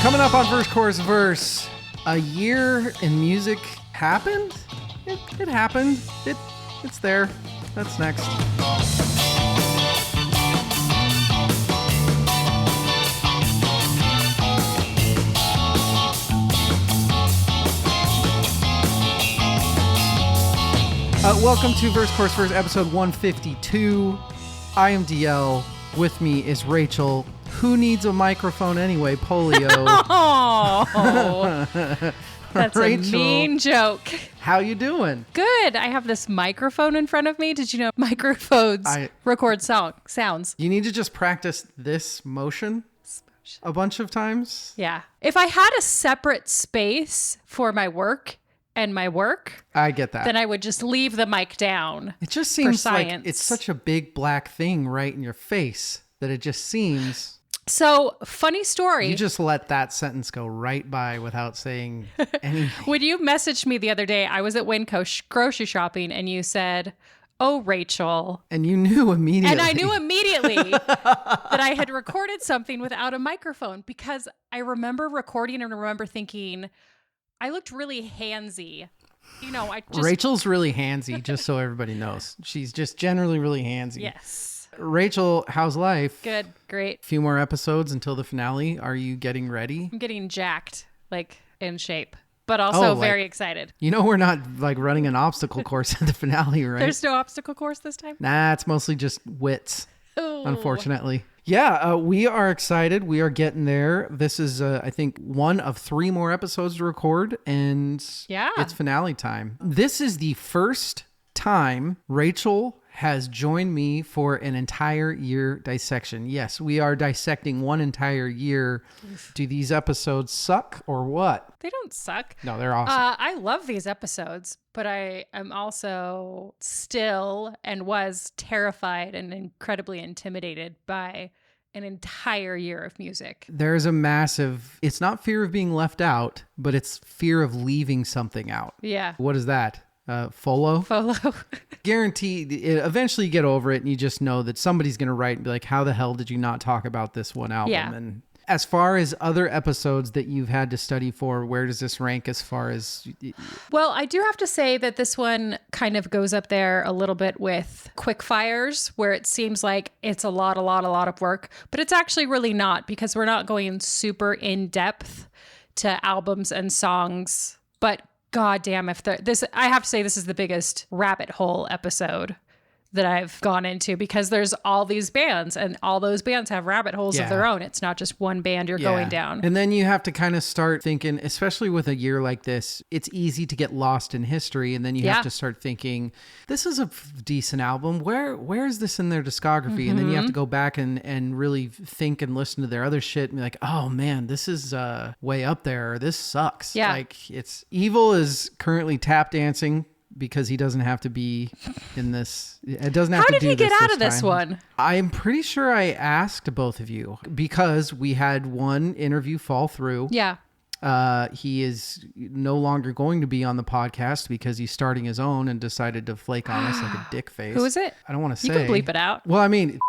Coming up on Verse, Chorus, Verse, a year in music happened? It happened. It's there. That's next. Welcome to Verse, Chorus, Verse, episode 152. I am DL. With me is Rachel. Who needs a microphone anyway? Polio. Oh, that's Rachel, a mean joke. How you doing? Good. I have this microphone in front of me. Did you know microphones record sounds? You need to just practice this motion a bunch of times. Yeah. If I had a separate space for my work and my work, I get that. Then I would just leave the mic down. It just seems like it's such a big black thing right in your face that it just seems... So, funny story. You just let that sentence go right by without saying anything. When you messaged me the other day, I was at Winco grocery shopping and you said, "Oh, Rachel." And you knew immediately. And I knew immediately that I had recorded something without a microphone because I remember recording and remember thinking I looked really handsy. You know, Rachel's really handsy, just so everybody knows. She's just generally really handsy. Yes. Rachel, how's life? Good, great. A few more episodes until the finale. Are you getting ready? I'm getting jacked, like in shape, but also very excited. You know, we're not like running an obstacle course at the finale, right? There's no obstacle course this time? Nah, it's mostly just wits, Ooh. Unfortunately. Yeah, we are excited. We are getting there. This is, I think, one of 3 more episodes to record, and it's finale time. This is the first time Rachel has joined me for an entire year dissection. Yes, we are dissecting one entire year. Do these episodes suck or what? They don't suck. No, they're awesome. I love these episodes, but I am also still and was terrified and incredibly intimidated by an entire year of music. There's a massive, it's not fear of being left out, but it's fear of leaving something out. Yeah. What is that? FOLO? Guaranteed, eventually you get over it and you just know that somebody's going to write and be like, how the hell did you not talk about this one album? Yeah. And as far as other episodes that you've had to study for, where does this rank as far as... Well, I do have to say that this one kind of goes up there a little bit with quick fires, where it seems like it's a lot of work, but it's actually really not, because we're not going super in depth to albums and songs, but God damn, I have to say this is the biggest rabbit hole episode that I've gone into, because there's all these bands and all those bands have rabbit holes of their own. It's not just one band you're going down. And then you have to kind of start thinking, especially with a year like this, it's easy to get lost in history. And then you have to start thinking, this is a decent album. Where is this in their discography? Mm-hmm. And then you have to go back and really think and listen to their other shit and be like, oh man, this is way up there. This sucks. Yeah. Like Evil is currently tap dancing because he doesn't have to be in this. It doesn't have to do this. How did he get out of this one? I'm pretty sure I asked both of you, because we had one interview fall through. Yeah. He is no longer going to be on the podcast because he's starting his own and decided to flake on us like a dick face. Who is it? I don't want to say. You can bleep it out. Well, I mean...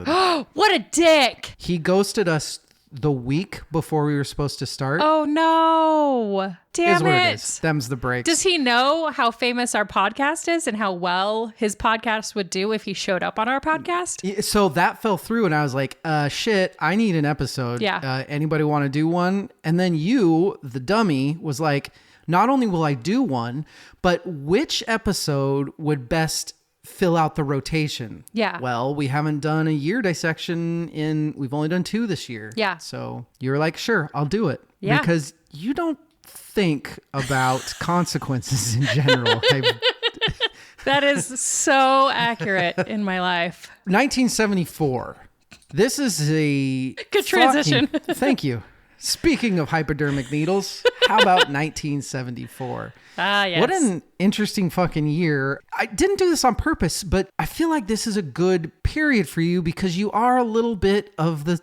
What a dick. He ghosted us the week before we were supposed to start. Oh no. Damn is what it is. Them's the breaks. Does he know how famous our podcast is and how well his podcast would do if he showed up on our podcast? So that fell through and I was like, shit, I need an episode. Yeah. Anybody want to do one? And then you, the dummy, was like, not only will I do one, but which episode would best fill out the rotation? Yeah. Well, we haven't done a year dissection we've only done 2 this year. Yeah. So you're like, sure, I'll do it. Yeah. Because you don't think about consequences in general. That is so accurate in my life. 1974. This is a good transition. Thank you. Speaking of hypodermic needles, how about 1974? Ah, yes. What an interesting fucking year. I didn't do this on purpose, but I feel like this is a good period for you because you are a little bit of the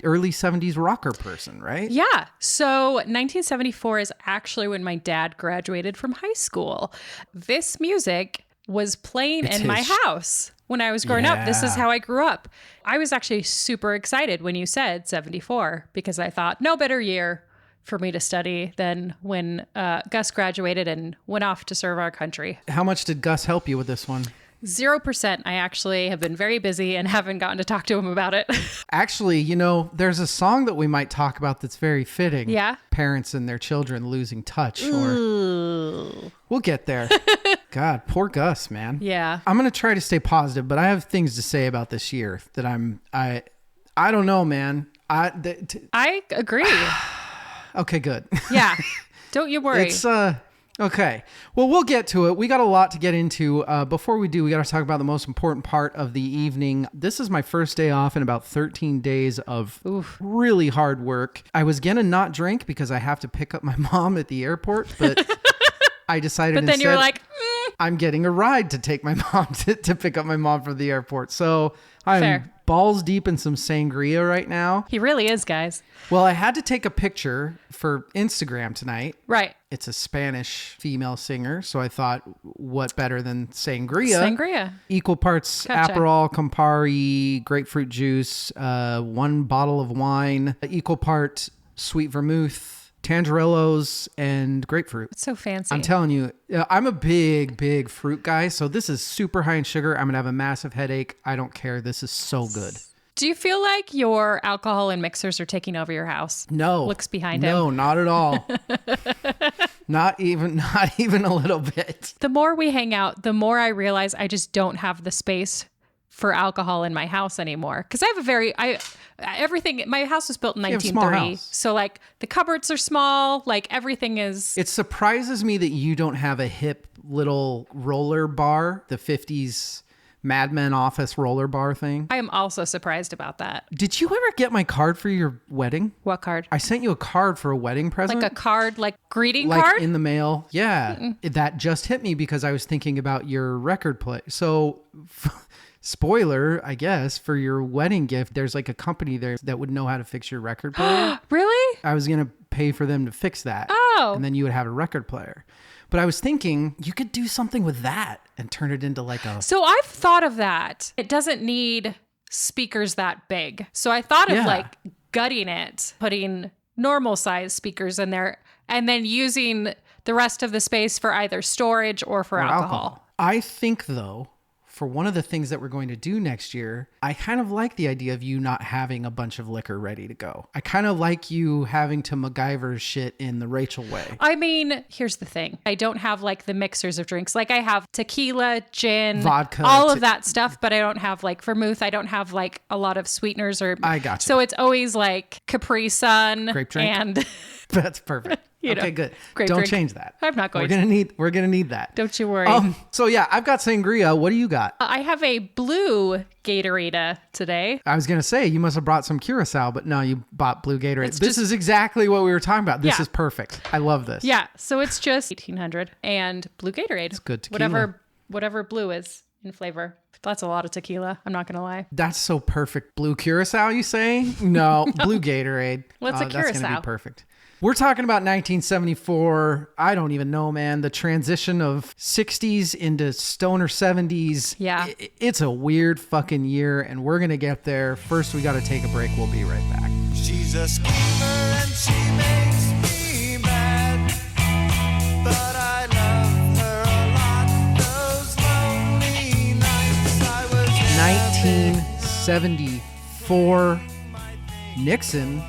early 70s rocker person, right? Yeah. So 1974 is actually when my dad graduated from high school. This music was playing in my house when I was growing up. This is how I grew up. I was actually super excited when you said 74 because I thought no better year for me to study than when Gus graduated and went off to serve our country. How much did Gus help you with this one? 0%. I actually have been very busy and haven't gotten to talk to him about it. Actually, you know, there's a song that we might talk about that's very fitting. Yeah. Parents and their children losing touch. Ooh. We'll get there. God, poor Gus, man. Yeah. I'm going to try to stay positive, but I have things to say about this year that I don't know, man. I agree. Okay, good. Yeah. Don't you worry. It's, okay. Well, we'll get to it. We got a lot to get into. Before we do, we got to talk about the most important part of the evening. This is my first day off in about 13 days of really hard work. I was going to not drink because I have to pick up my mom at the airport, but I decided But then instead, you're like, I'm getting a ride to take my mom to pick up my mom from the airport. So I'm balls deep in some sangria right now. He really is, guys. Well, I had to take a picture for Instagram tonight. Right. It's a Spanish female singer. So I thought, what better than sangria? Sangria. Equal parts Aperol, Campari, grapefruit juice, 1 bottle of wine, equal part sweet vermouth, tangerillos, and grapefruit. It's so fancy. I'm telling you, I'm a big fruit guy. So this is super high in sugar. I'm going to have a massive headache. I don't care. This is so good. Do you feel like your alcohol and mixers are taking over your house? No. Looks behind him. No, not at all. Not even a little bit. The more we hang out, the more I realize I just don't have the space for alcohol in my house anymore. Because I have everything, my house was built in 1930. So like the cupboards are small, like everything is. It surprises me that you don't have a hip little roller bar, the 50s Mad Men office roller bar thing. I am also surprised about that. Did you ever get my card for your wedding? What card? I sent you a card for a wedding present. Like a card, like greeting like card? in the mail. Yeah. That just hit me because I was thinking about your record play. So spoiler, I guess, for your wedding gift, there's like a company there that would know how to fix your record player. Really? I was going to pay for them to fix that. Oh. And then you would have a record player. But I was thinking you could do something with that and turn it into like a... So I've thought of that. It doesn't need speakers that big. So I thought of like gutting it, putting normal size speakers in there, and then using the rest of the space for either storage or for alcohol. I think though, for one of the things that we're going to do next year, I kind of like the idea of you not having a bunch of liquor ready to go. I kind of like you having to MacGyver shit in the Rachel way. I mean, here's the thing. I don't have like the mixers of drinks. Like I have tequila, gin, vodka, all of that stuff, but I don't have like vermouth. I don't have like a lot of sweeteners or... I got you. So it's always like Capri Sun. Grape drink? And... That's perfect. Okay, good. Don't change that. I'm not going We're gonna need that. Don't you worry. So yeah, I've got sangria. What do you got? I have a blue Gatorade today. I was gonna say you must have brought some Curacao, but no, you bought blue Gatorade. This is exactly what we were talking about. This is perfect. I love this. Yeah. So it's just 1800 and blue Gatorade. It's good tequila. Whatever blue is in flavor. That's a lot of tequila. I'm not gonna lie. That's so perfect. Blue Curacao, you say? No, blue Gatorade. What's a Curacao? That's gonna be perfect. We're talking about 1974. I don't even know, man. The transition of 60s into stoner 70s. Yeah. It's a weird fucking year, and we're going to get there. First, we got to take a break. We'll be right back. She's a schemer and she makes me mad, but I love her a lot. Those lonely nights I was 1974, Nixon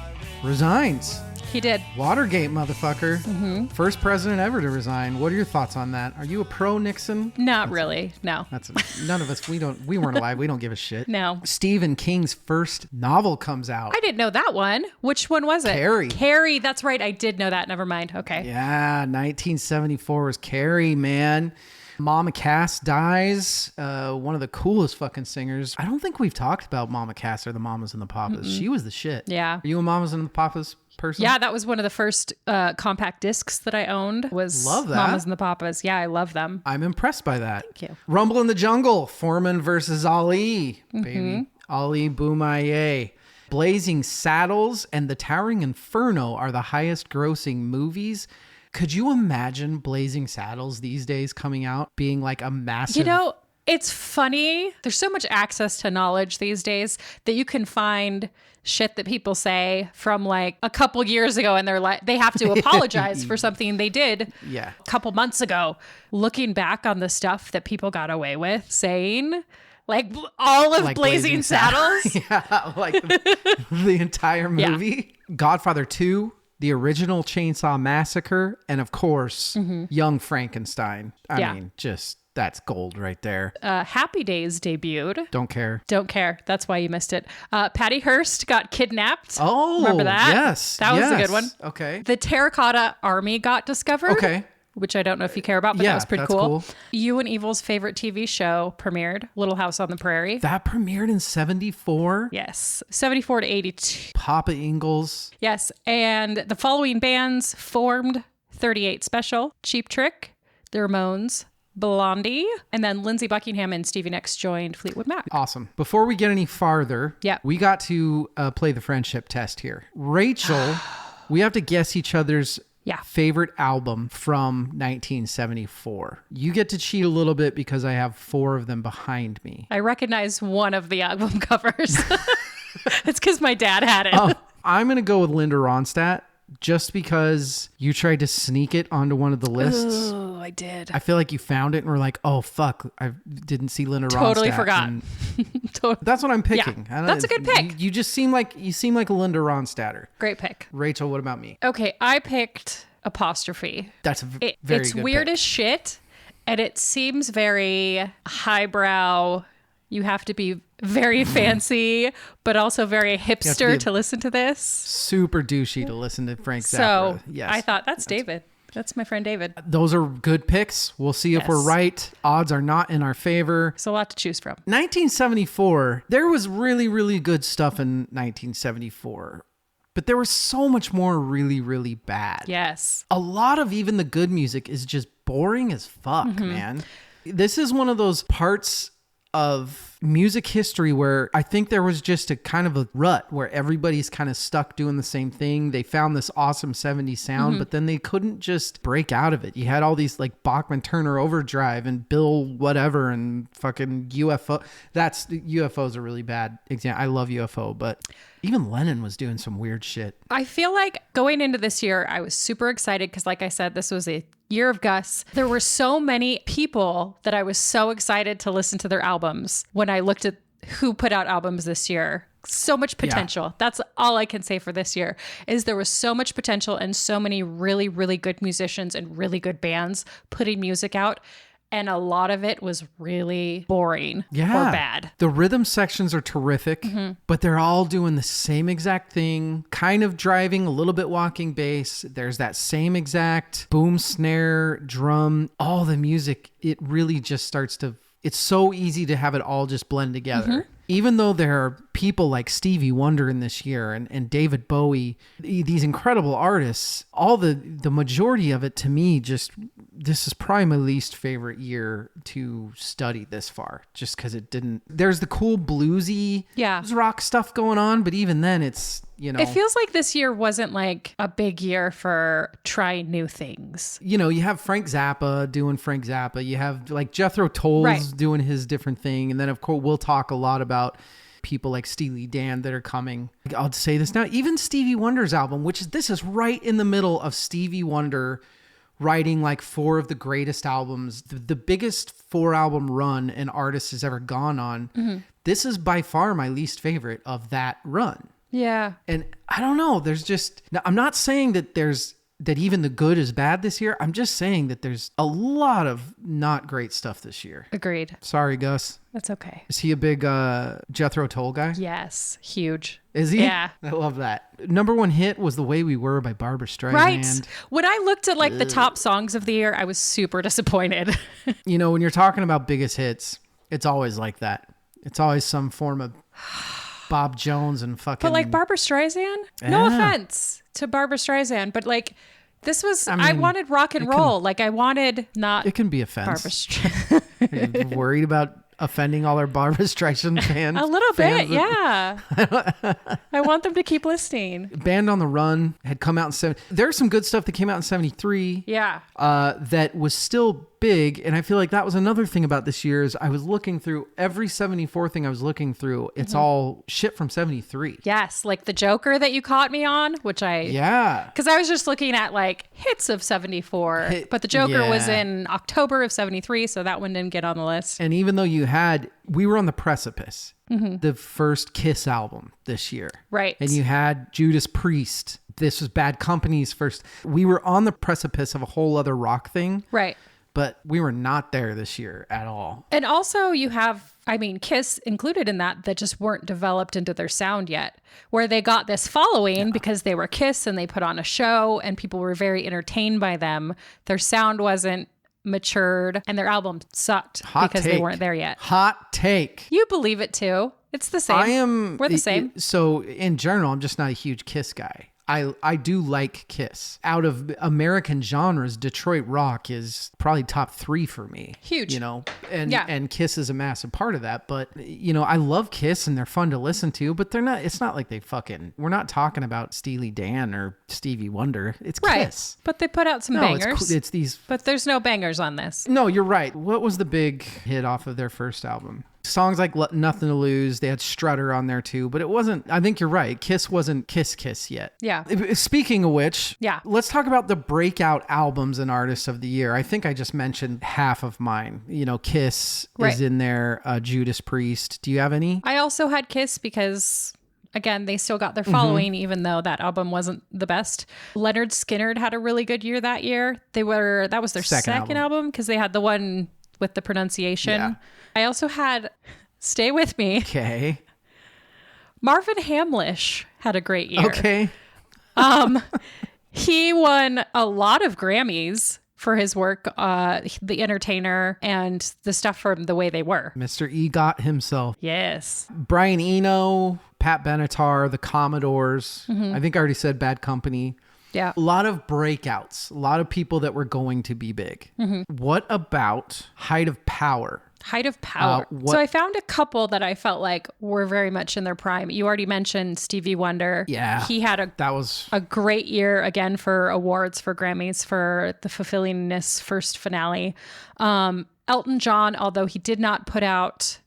resigns. He did. Watergate, motherfucker. Mm-hmm. First president ever to resign. What are your thoughts on that? Are you a pro Nixon? Not really. No. None of us. We weren't alive. We don't give a shit. No. Stephen King's first novel comes out. I didn't know that one. Which one was it? Carrie. That's right. I did know that. Never mind. Okay. Yeah. 1974 was Carrie, man. Mama Cass dies. One of the coolest fucking singers. I don't think we've talked about Mama Cass or the Mamas and the Papas. She was the shit. Yeah. Are you a Mamas and the Papas person? Yeah, that was one of the first compact discs that I owned. Love that. Mamas and the Papas. Yeah, I love them. I'm impressed by that. Thank you. Rumble in the Jungle. Foreman versus Ali. Baby. Ali Boumaier. Blazing Saddles and The Towering Inferno are the highest grossing movies. Could you imagine Blazing Saddles these days coming out being like a massive... You know, it's funny. There's so much access to knowledge these days that you can find shit that people say from like a couple years ago, and they're like, they have to apologize for something they did a couple months ago. Looking back on the stuff that people got away with saying, like all of like Blazing Saddles. Yeah, like the entire movie. Yeah. Godfather 2, the original Chainsaw Massacre, and of course, Young Frankenstein. I mean, just... that's gold right there. Happy Days debuted. Don't care. Don't care. That's why you missed it. Patty Hearst got kidnapped. Oh, remember that? Yes. That was a good one. Okay. The Terracotta Army got discovered. Okay. Which I don't know if you care about, but that was pretty cool. You and Evil's favorite TV show premiered, Little House on the Prairie. That premiered in 74? Yes. 74 to 82. Papa Ingalls. Yes. And the following bands formed: 38 Special, Cheap Trick, The Ramones, Blondie, and then Lindsey Buckingham and Stevie Nicks joined Fleetwood Mac. Awesome. Before we get any farther, we got to play the friendship test here. Rachel, we have to guess each other's favorite album from 1974. You get to cheat a little bit because I have 4 of them behind me. I recognize one of the album covers. It's because my dad had it. I'm going to go with Linda Ronstadt. Just because you tried to sneak it onto one of the lists. Oh, I did. I feel like you found it and were like, oh, fuck, I didn't see Linda Ronstadt. Totally forgot. That's what I'm picking. Yeah, that's a good pick. You just seem like a Linda Ronstadter. Great pick. Rachel, what about me? Okay, I picked Apostrophe. That's very good It's weird as shit, and it seems very highbrow. You have to be very fancy, but also very hipster to listen to this. Super douchey to listen to Frank Zappa. So I thought, that's David. That's my friend David. Those are good picks. We'll see if we're right. Odds are not in our favor. It's a lot to choose from. 1974, there was really, really good stuff in 1974. But there was so much more really, really bad. Yes. A lot of even the good music is just boring as fuck, man. This is one of those parts of music history where I think there was just a kind of a rut where everybody's kind of stuck doing the same thing. They found this awesome 70s sound, but then they couldn't just break out of it. You had all these like Bachman Turner Overdrive and Bill whatever and fucking UFO. UFO's a really bad example. I love UFO, but even Lennon was doing some weird shit. I feel like going into this year, I was super excited because, like I said, this was a year of Gus. There were so many people that I was so excited to listen to their albums when I looked at who put out albums this year. So much potential. Yeah. That's all I can say for this year is there was so much potential and so many really, really good musicians and really good bands putting music out. And a lot of it was really boring or bad. The rhythm sections are terrific, but they're all doing the same exact thing, kind of driving, a little bit walking bass. There's that same exact boom, snare, drum, all the music. It really just starts to, it's so easy to have it all just blend together. Even though there are people like Stevie Wonder in this year and David Bowie, these incredible artists, all the majority of it to me, just this is probably my least favorite year to study this far, just because it didn't, there's the cool bluesy rock stuff going on, but even then it's, you know. It feels like this year wasn't like a big year for trying new things. You know, you have Frank Zappa doing Frank Zappa, you have like Jethro Tull's doing his different thing, and then of course we'll talk a lot about people like Steely Dan that are coming. I'll say this now, even Stevie Wonder's album, this is right in the middle of Stevie Wonder writing like 4 of the greatest albums, the biggest 4-album run an artist has ever gone on. This is by far my least favorite of that run. Yeah. And I don't know, there's just, now I'm not saying that that even the good is bad this year. I'm just saying that there's a lot of not great stuff this year. Agreed. Sorry, Gus. That's okay. Is he a big Jethro Tull guy? Yes. Huge. Is he? Yeah. I love that. Number 1 hit was The Way We Were by Barbra Streisand. Right. When I looked at like the top songs of the year, I was super disappointed. You know, when you're talking about biggest hits, it's always like that. It's always some form of Bob Jones and fucking... But like Barbra Streisand? Yeah. No offense to Barbra Streisand, but like this was... I wanted rock and roll. I wanted not... It can be offense. Barbra Streisand. Are you worried about offending all our Barbra Streisand fans. A little bit, yeah. I want them to keep listening. Band on the Run had come out in 70. There's some good stuff that came out in 73. Yeah. That was still big. And I feel like that was another thing about this year is I was looking through every 74 thing I was looking through. It's all shit from 73. Yes. Like the Joker that you caught me on, which because I was just looking at like hits of 74, but the Joker was in October of 73. So that one didn't get on the list. And even though we were on the precipice, the first Kiss album this year. Right. And you had Judas Priest. This was Bad Company's first. We were on the precipice of a whole other rock thing. Right. But we were not there this year at all. And also you have, Kiss included in that just weren't developed into their sound yet, where they got this following because they were Kiss and they put on a show and people were very entertained by them. Their sound wasn't matured and their album sucked because they weren't there yet. Hot take. You believe it too. It's the same. We're the same. So in general, I'm just not a huge Kiss guy. I do like Kiss. Out of American genres, Detroit rock is probably top 3 for me. Huge. And Kiss is a massive part of that. But, I love Kiss and they're fun to listen to, but it's not like we're not talking about Steely Dan or Stevie Wonder. It's Kiss. But they put out some bangers. It's these. But there's no bangers on this. No, you're right. What was the big hit off of their first album? Songs like Nothing to Lose, they had Strutter on there too, but it wasn't, I think you're right, Kiss wasn't Kiss yet. Yeah. Speaking of which, let's talk about the breakout albums and artists of the year. I think I just mentioned half of mine. Kiss is in there, Judas Priest. Do you have any? I also had Kiss because... Again, they still got their following, even though that album wasn't the best. Leonard Skinner had a really good year that year. That was their second album because they had the one with the pronunciation. Yeah. I also had Stay With Me. Okay. Marvin Hamlish had a great year. Okay. He won a lot of Grammys for his work, The Entertainer, and the stuff from The Way They Were. Mr. EGOT himself. Yes. Brian Eno, Pat Benatar, the Commodores. I think I already said Bad Company. Yeah. A lot of breakouts. A lot of people that were going to be big. What about Height of Power? Height of Power. So I found a couple that I felt like were very much in their prime. You already mentioned Stevie Wonder. Yeah. He had a great year again for awards for Grammys for the Fulfillingness first finale. Elton John, although he did not put out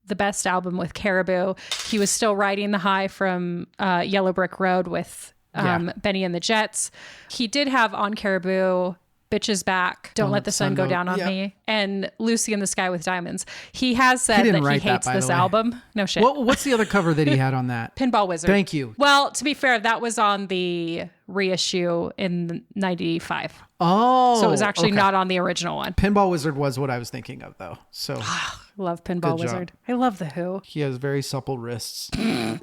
the best album with Caribou, he was still riding the high from Yellow Brick Road with Benny and the Jets. He did have on Caribou Bitches Back, Don't Let the Sun Go Down on Me, and Lucy in the Sky with Diamonds. He has said that he hates this album. No shit. What's the other cover that he had on that? Pinball Wizard. Thank you. Well, to be fair, that was on the reissue in 95. Oh. So it was actually not on the original one. Pinball Wizard was what I was thinking of, though. So love Pinball Wizard. I love The Who. He has very supple wrists.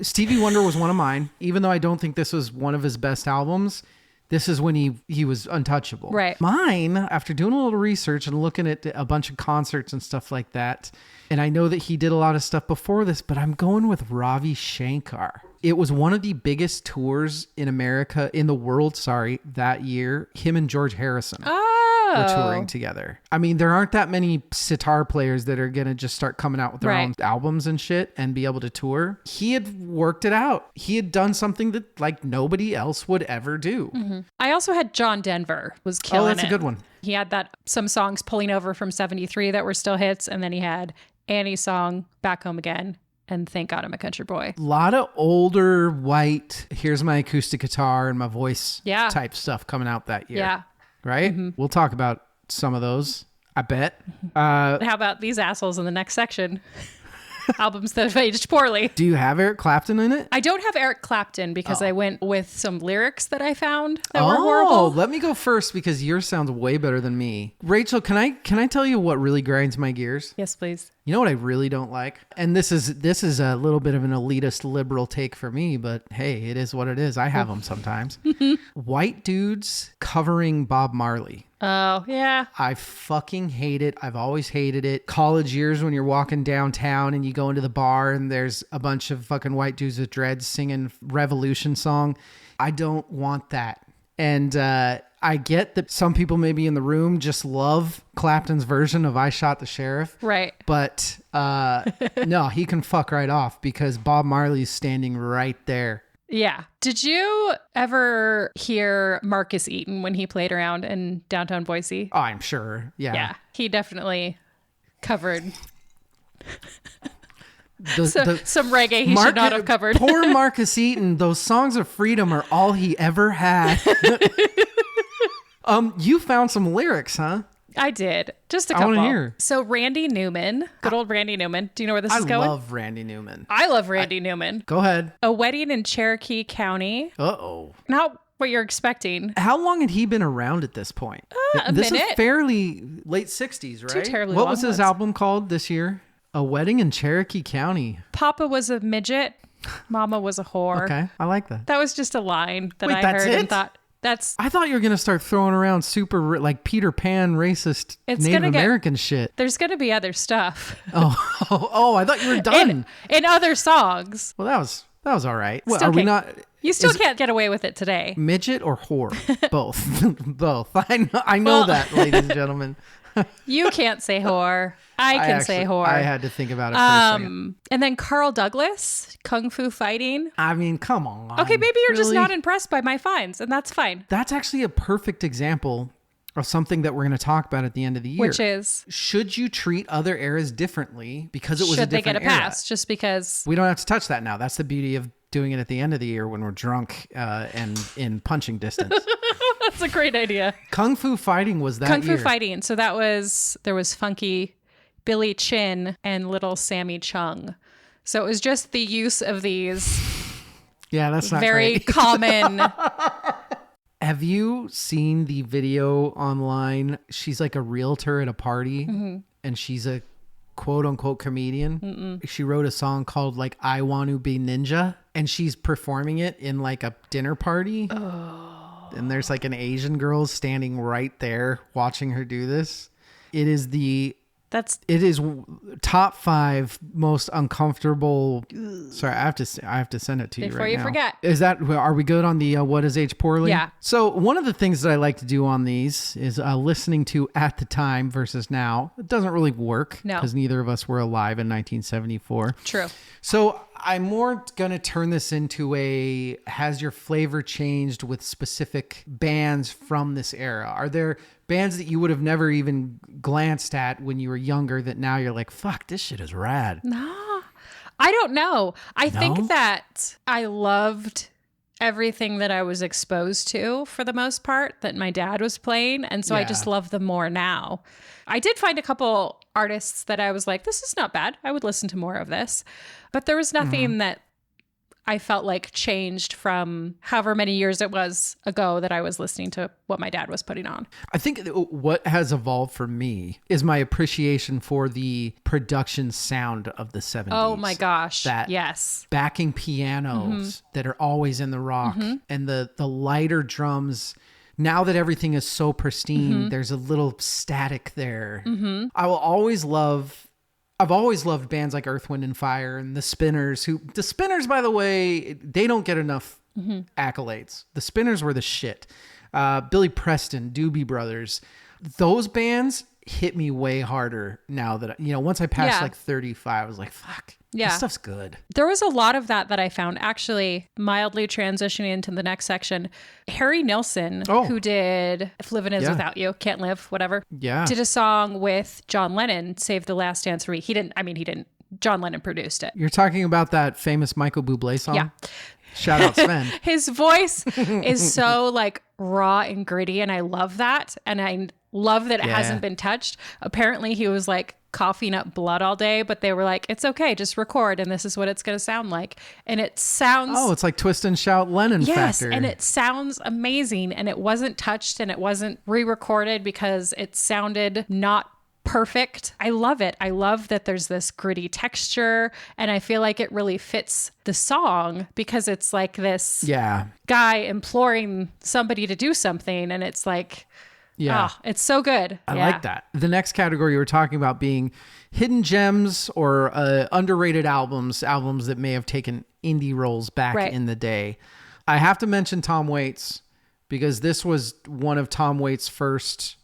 Stevie Wonder was one of mine, even though I don't think this was one of his best albums. This is when he was untouchable. Right. Mine, after doing a little research and looking at a bunch of concerts and stuff like that, and I know that he did a lot of stuff before this, but I'm going with Ravi Shankar. It was one of the biggest tours in the world, that year. Him and George Harrison were touring together. I mean, there aren't that many sitar players that are going to just start coming out with their own albums and shit and be able to tour. He had worked it out. He had done something that like nobody else would ever do. I also had John Denver was killing it. Oh, that's a good one. He had some songs pulling over from 73 that were still hits. And then he had Annie's song, Back Home Again, and Thank God I'm a Country Boy. A lot of older white, here's my acoustic guitar and my voice type stuff coming out that year. Yeah. Right? We'll talk about some of those, I bet. How about these assholes in the next section? Albums that have aged poorly. Do you have Eric Clapton in it? I don't have Eric Clapton because I went with some lyrics that I found that were horrible. Let me go first because yours sounds way better than me. Rachel, can I tell you what really grinds my gears? Yes, please. You know what I really don't like? And this is a little bit of an elitist liberal take for me, but hey, it is what it is. I have them sometimes. White dudes covering Bob Marley. Oh, yeah. I fucking hate it. I've always hated it. College years when you're walking downtown and you go into the bar and there's a bunch of fucking white dudes with dreads singing Revolution song. I don't want that. And I get that some people maybe in the room just love Clapton's version of I Shot the Sheriff. Right. But no, he can fuck right off because Bob Marley's standing right there. Yeah. Did you ever hear Marcus Eaton when he played around in downtown Boise? Oh, I'm sure. Yeah. Yeah. He definitely covered some reggae he should not have covered. Poor Marcus Eaton. Those songs of freedom are all he ever had. You found some lyrics, huh? I did. Just a couple. I want to hear. So Randy Newman, good old Randy Newman. Do you know where this is going? I love Randy Newman. I love Randy Newman. Go ahead. A wedding in Cherokee County. Uh-oh. Not what you're expecting. How long had he been around at this point? This is fairly late 60s, right? Too terribly What long was his ones. album called this year? A Wedding in Cherokee County. Papa was a midget. Mama was a whore. Okay, I like that. That was just a line that Wait, I that's heard it? and thought, that's... I thought you were going to start throwing around super like Peter Pan racist Native American shit. There's going to be other stuff. Oh, I thought you were done. in other songs. Well, that was all right. Well, Still are we not? You still can't get away with it today. Midget or whore? Both. Both. I know that, ladies and gentlemen. You can't say whore. I can say whore. I had to think about it for a second. And then Carl Douglas, Kung Fu Fighting. I mean, come on. Okay, maybe you're just Really? not impressed by my finds, and that's fine. That's actually a perfect example of something that we're going to talk about at the end of the year. Which is? Should you treat other eras differently because it was a Should they different get a era? pass just because? We don't have to touch that now. That's the beauty of doing it at the end of the year when we're drunk and in punching distance. That's a great idea. Kung Fu Fighting was that Kung year. Fu Fighting. So there was Funky Billy Chin and Little Sammy Chung. So it was just the use of these Yeah, that's not very great. common. Have you seen the video online? She's like a realtor at a party and she's a quote unquote comedian. She wrote a song called like I Want to Be Ninja and she's performing it in like a dinner party. And there's like an Asian girl standing right there watching her do this. It is it is top 5 most uncomfortable. Sorry, I have to send it to you Before right you now. forget. Are we good on the what is age poorly? Yeah. So one of the things that I like to do on these is listening to at the time versus now. It doesn't really work because neither of us were alive in 1974. True. So I'm more going to turn this into has your flavor changed with specific bands from this era? Are there bands that you would have never even glanced at when you were younger that now you're like, fuck, this shit is rad? No, I don't know. I think that I loved everything that I was exposed to for the most part that my dad was playing. And so I just love them more now. I did find a couple artists that I was like, this is not bad. I would listen to more of this. But there was nothing that I felt like changed from however many years it was ago that I was listening to what my dad was putting on. I think what has evolved for me is my appreciation for the production sound of the 70s. Oh my gosh. That yes. backing pianos that are always in the rock and the lighter drums. Now that everything is so pristine, there's a little static there. I've always loved bands like Earth, Wind, and Fire and the Spinners, by the way, they don't get enough accolades. The Spinners were the shit. Billy Preston, Doobie Brothers, those bands hit me way harder now that, once I passed like 35, I was like, fuck, this stuff's good. There was a lot of that I found actually mildly transitioning into the next section. Harry Nilsson, who did If Living Is Without You, Can't Live, whatever. Yeah. Did a song with John Lennon, Save the Last Dance for Me. He didn't. John Lennon produced it. You're talking about that famous Michael Bublé song? Yeah. Shout out Sven. His voice is so like raw and gritty, and I love that. And I love that it hasn't been touched. Apparently he was like coughing up blood all day, but they were like, it's okay, just record and this is what it's going to sound like. And it sounds... Oh, it's like Twist and Shout Lennon factor. Yes, and it sounds amazing, and it wasn't touched and it wasn't re-recorded because it sounded not perfect. I love it. I love that there's this gritty texture, and I feel like it really fits the song because it's like this guy imploring somebody to do something, and it's like... Yeah. Oh, it's so good. I like that. The next category you were talking about being hidden gems or underrated albums that may have taken indie roles back in the day. I have to mention Tom Waits because this was one of Tom Waits' first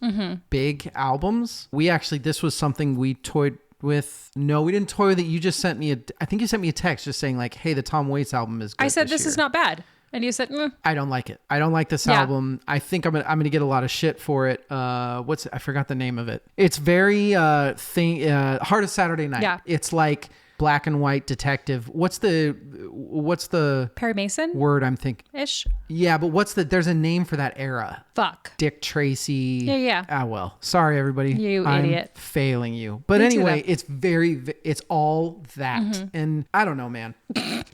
big albums. This was something we toyed with. No, we didn't toy with it. You just sent me I think you sent me a text just saying like, hey, the Tom Waits album is good. I said, this year. is not bad. And you said, I don't like it. I don't like this album. I think I'm gonna get a lot of shit for it. I forgot the name of it. It's very Heart of Saturday Night. Yeah. It's like black and white detective. What's the Perry Mason word I'm thinking? Ish. Yeah, but there's a name for that era. Fuck. Dick Tracy. Yeah. Ah, well, sorry everybody. I'm idiot. Failing you. But anyway, it's all that. And I don't know, man.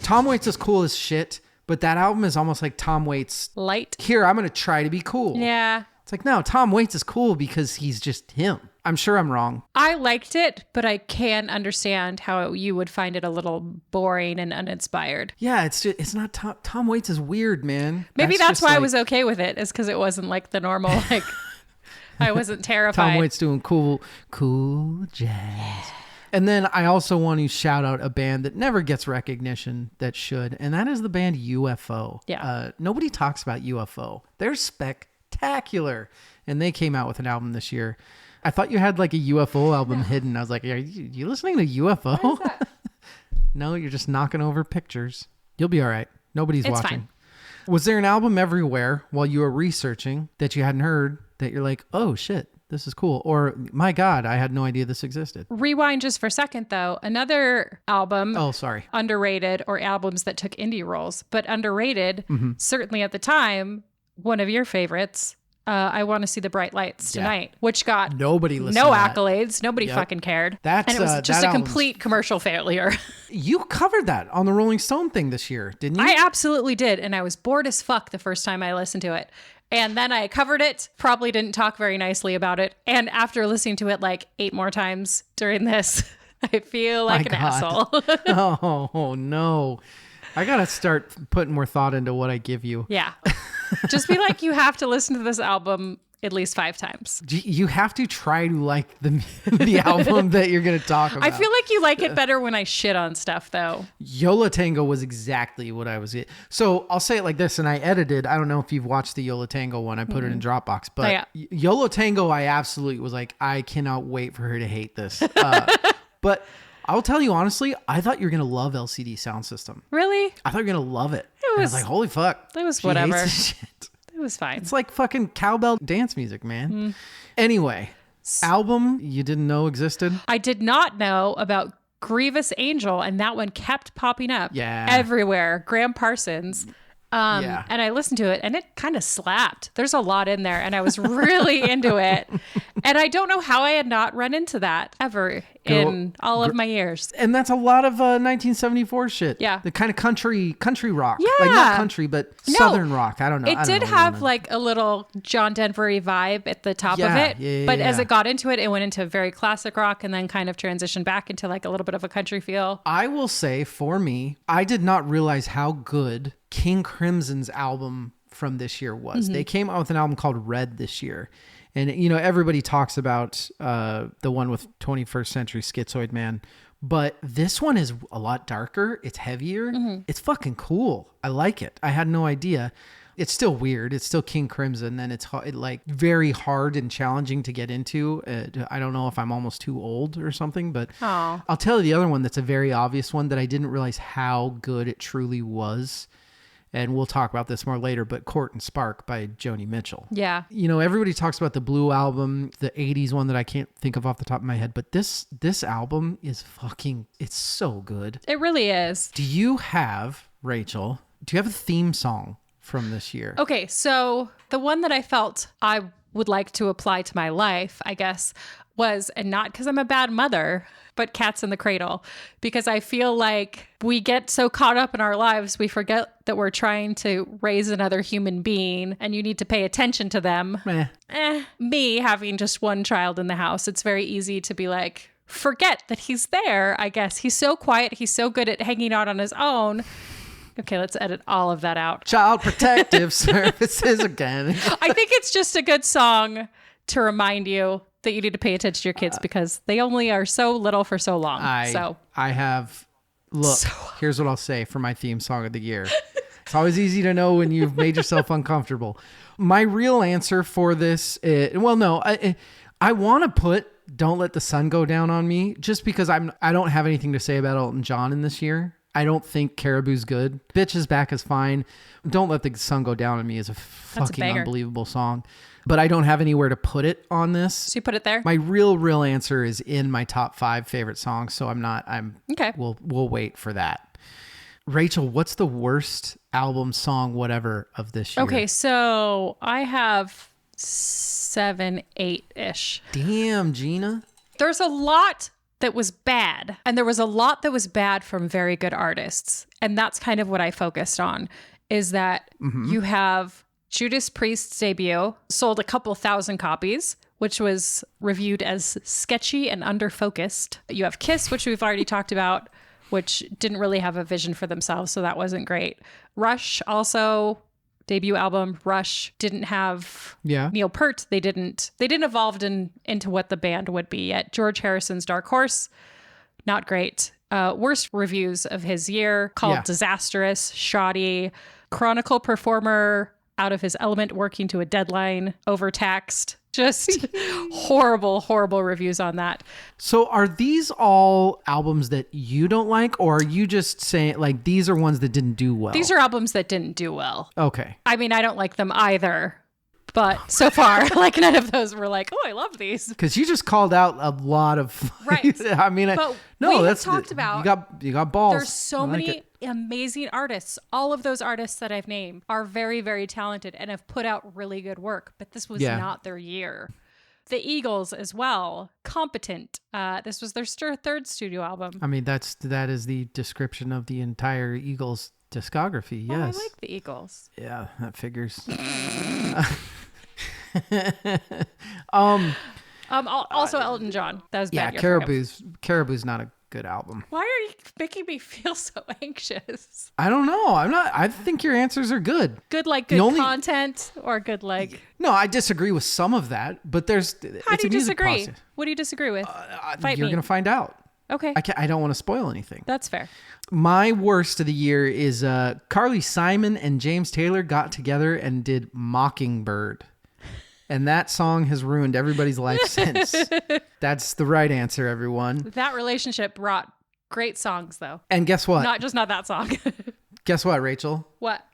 Tom Waits is cool as shit. But that album is almost like Tom Waits. Light. Here, I'm going to try to be cool. Yeah. It's like, no, Tom Waits is cool because he's just him. I'm sure I'm wrong. I liked it, but I can understand how you would find it a little boring and uninspired. Yeah, it's not Tom Waits is weird, man. Maybe that's why I was okay with it, is because it wasn't like the normal, like, I wasn't terrified. Tom Waits doing cool jazz. Yeah. And then I also want to shout out a band that never gets recognition that should, and that is the band UFO. Yeah. Nobody talks about UFO. They're spectacular. And they came out with an album this year. I thought you had like a UFO album hidden. I was like, are you listening to UFO? What is that? No, you're just knocking over pictures. You'll be all right. Nobody's watching. Fine. Was there an album everywhere while you were researching that you hadn't heard that you're like, oh shit, this is cool? Or my God, I had no idea this existed. Rewind just for a second, though. Another album. Oh, sorry. Underrated, or albums that took indie roles, but underrated, certainly at the time, one of your favorites. I Want to See the Bright Lights Tonight, which got nobody listened no to that. accolades. Nobody fucking cared. And it was just a complete commercial failure. You covered that on the Rolling Stone thing this year, didn't you? I absolutely did. And I was bored as fuck the first time I listened to it. And then I covered it, probably didn't talk very nicely about it. And after listening to it like 8 more times during this, I feel like an asshole. Oh, no. I got to start putting more thought into what I give you. Yeah. Just be like, you have to listen to this album at least 5 times. You have to try to like the album that you're going to talk about. I feel like you like it better when I shit on stuff, though. Yola Tango was exactly what I was. So I'll say it like this, and I edited. I don't know if you've watched the Yola Tango one. I put it in Dropbox. But Yola Tango, I absolutely was like, I cannot wait for her to hate this. But I'll tell you honestly, I thought you were going to love LCD Sound System. Really? I thought you were going to love it. I was like, holy fuck. It was she whatever. hates this shit. It was fine. It's like fucking cowbell dance music, man. Anyway, album you didn't know existed? I did not know about Grievous Angel, and that one kept popping up everywhere. Graham Parsons. And I listened to it, and it kind of slapped. There's a lot in there, and I was really into it. And I don't know how I had not run into that ever in all of my years. And that's a lot of 1974 shit. Yeah. The kind of country rock. Yeah. Like not country, but Southern rock. I don't know. It did have like a little John Denver-y vibe at the top of it. But as it got into it, it went into very classic rock and then kind of transitioned back into like a little bit of a country feel. I will say for me, I did not realize how good King Crimson's album from this year was. They came out with an album called Red this year. And, you know, everybody talks about the one with 21st Century Schizoid Man. But this one is a lot darker. It's heavier. It's fucking cool. I like it. I had no idea. It's still weird. It's still King Crimson. And it's like very hard and challenging to get into. I don't know if I'm almost too old or something. But I'll tell you the other one that's a very obvious one that I didn't realize how good it truly was. And we'll talk about this more later, but Court and Spark by Joni Mitchell. Yeah. You know, everybody talks about the Blue album, the 80s one that I can't think of off the top of my head, but this album is it's so good. It really is. Do you have, Rachel, a theme song from this year? Okay, so the one that I felt I would like to apply to my life, I guess, was, and not because I'm a bad mother, but Cats in the Cradle, because I feel like we get so caught up in our lives, we forget that we're trying to raise another human being and you need to pay attention to them. Me having just one child in the house, it's very easy to be like, forget that he's there, I guess. He's so quiet. He's so good at hanging out on his own. Okay, let's edit all of that out. Child Protective Services again. I think it's just a good song to remind you that you need to pay attention to your kids because they only are so little for so long. Here's what I'll say for my theme song of the year. It's It's always easy to know when you've made yourself uncomfortable. My real answer for this, I want to put Don't Let the Sun Go Down on Me just because I don't have anything to say about Elton John in this year. I don't think Caribou's good. Bitch is Back is fine. Don't Let the Sun Go Down on Me is a fucking unbelievable song. But I don't have anywhere to put it on this. So you put it there? My real answer is in my top 5 favorite songs. So okay. We'll wait for that. Rachel, what's the worst album, song, whatever of this year? Okay, so I have 7, 8-ish. Damn, Gina. There's a lot that was bad, and there was a lot that was bad from very good artists. And that's kind of what I focused on, is that you have Judas Priest's debut, sold a couple thousand copies, which was reviewed as sketchy and underfocused. You have Kiss, which we've already talked about, which didn't really have a vision for themselves, so that wasn't great. Rush also, debut album. Rush didn't have Neil Peart. They didn't evolve into what the band would be yet. George Harrison's Dark Horse, not great. Worst reviews of his year, called Disastrous, Shoddy, Chronicle Performer, out of his element, working to a deadline, overtaxed. Just horrible reviews on that. So are these all albums that you don't like, or are you just saying like these are ones that didn't do well? These are albums that didn't do well. Okay. I mean, I don't like them either. But so far, like none of those were like, oh, I love these. Because you just called out a lot of, right? I mean, that's talked about. You got balls. There's so many amazing artists. All of those artists that I've named are very, very talented and have put out really good work. But this was not their year. The Eagles as well, competent. This was their third studio album. I mean, that is the description of the entire Eagles discography. Yes, I like the Eagles. Yeah, that figures. Also Elton John. That was bad. Caribou's not a good album. Why are you making me feel so anxious? I don't know. I think your answers are good. Good, like good content, or good like. No, I disagree with some of that, but there's. How do you disagree? What do you disagree with? You're gonna find out. Okay. I don't want to spoil anything. That's fair. My worst of the year is Carly Simon and James Taylor got together and did Mockingbird. And that song has ruined everybody's life since. That's the right answer, everyone. That relationship brought great songs, though. And guess what? Not that song. Guess what, Rachel? What?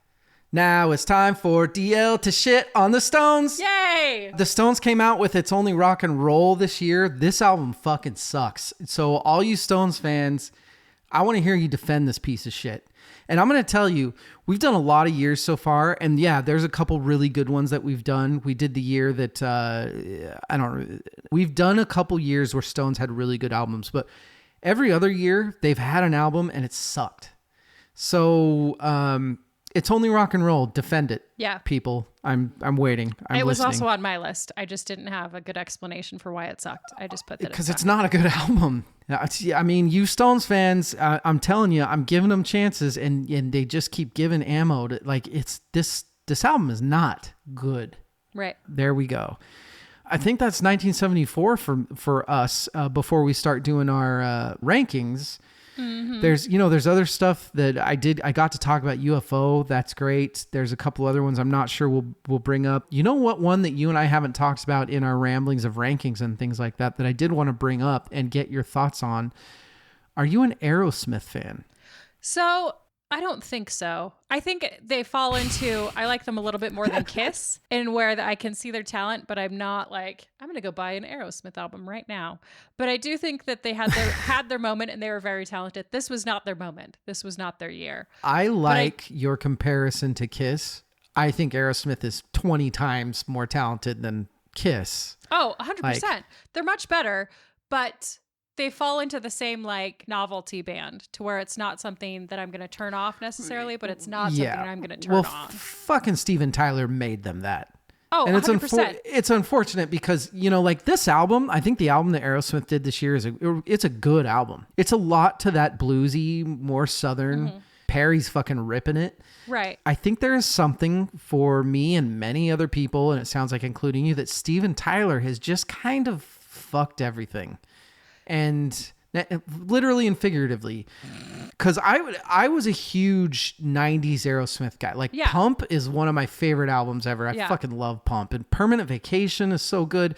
Now it's time for DL to shit on the Stones. Yay! The Stones came out with It's Only Rock and Roll this year. This album fucking sucks. So all you Stones fans, I want to hear you defend this piece of shit. And I'm going to tell you, we've done a lot of years so far. And yeah, there's a couple really good ones that we've done. We did the year that, we've done a couple years where Stones had really good albums. But every other year, they've had an album and it sucked. So It's Only Rock and Roll. Defend it. Yeah. People. I'm waiting. It was also on my list. I just didn't have a good explanation for why it sucked. I just put that because it's not a good album. I mean, you Stones fans, I'm telling you, I'm giving them chances and they just keep giving ammo to, like, it's this album is not good. Right. There we go. I think that's 1974 for us before we start doing our rankings. Mm-hmm. There's other stuff that I got to talk about. UFO, that's great. There's a couple other ones I'm not sure we'll bring up. You know what one that you and I haven't talked about in our ramblings of rankings and things like that I did want to bring up and get your thoughts on? Are you an Aerosmith fan? So I don't think so. I think they fall into, I like them a little bit more than Kiss, and where I can see their talent, but I'm not like, I'm going to go buy an Aerosmith album right now. But I do think that they had their moment and they were very talented. This was not their moment. This was not their year. I like your comparison to Kiss. I think Aerosmith is 20 times more talented than Kiss. Oh, 100%. They're much better, but they fall into the same like novelty band to where it's not something that I'm going to turn off necessarily, but it's not something that I'm going to turn on. Fucking Steven Tyler made them that. Oh, and 100%. It's unfortunate because, like this album, I think the album that Aerosmith did this year it's a good album. It's a lot to that bluesy, more southern. Mm-hmm. Perry's fucking ripping it. Right. I think there is something for me and many other people, and it sounds like including you, that Steven Tyler has just kind of fucked everything. And literally and figuratively. Because I was a huge 90s Aerosmith guy. Like, Pump is one of my favorite albums ever. I fucking love Pump. And Permanent Vacation is so good.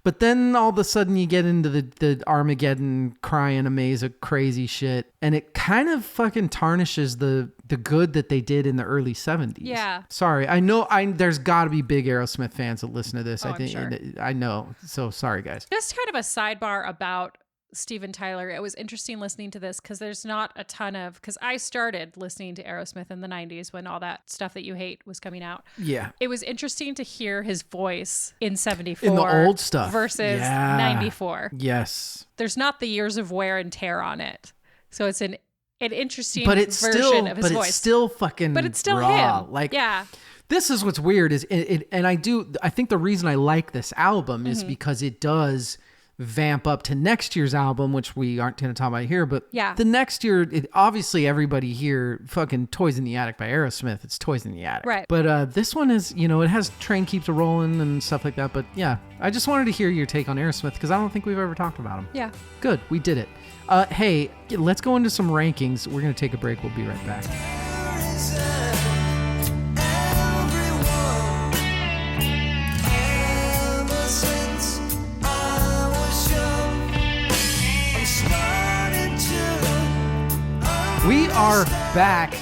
But then all of a sudden you get into the Armageddon crying amaze of crazy shit. And it kind of fucking tarnishes the good that they did in the early 70s. Yeah. Sorry. I know there's got to be big Aerosmith fans that listen to this. Oh, I think I'm sure. I know. So sorry, guys. Just kind of a sidebar about Steven Tyler. It was interesting listening to this because there's not a ton of, because I started listening to Aerosmith in the 90s when all that stuff that you hate was coming out. Yeah. It was interesting to hear his voice in 74 in the old stuff versus 94. Yes. There's not the years of wear and tear on it. So it's an interesting but it's version still, of his voice. It's still fucking but it's still raw. him. Like, yeah. This is what's weird is and I think the reason I like this album is because it does vamp up to next year's album, which we aren't going to talk about here, but the next year, obviously everybody here, fucking Toys in the Attic by Aerosmith, it's Toys in the Attic. Right. But this one is, it has Train Keeps A-Rolling and stuff like that, but yeah, I just wanted to hear your take on Aerosmith because I don't think we've ever talked about him. Yeah. Good, we did it. Hey, let's go into some rankings. We're going to take a break. We'll be right back. We are back.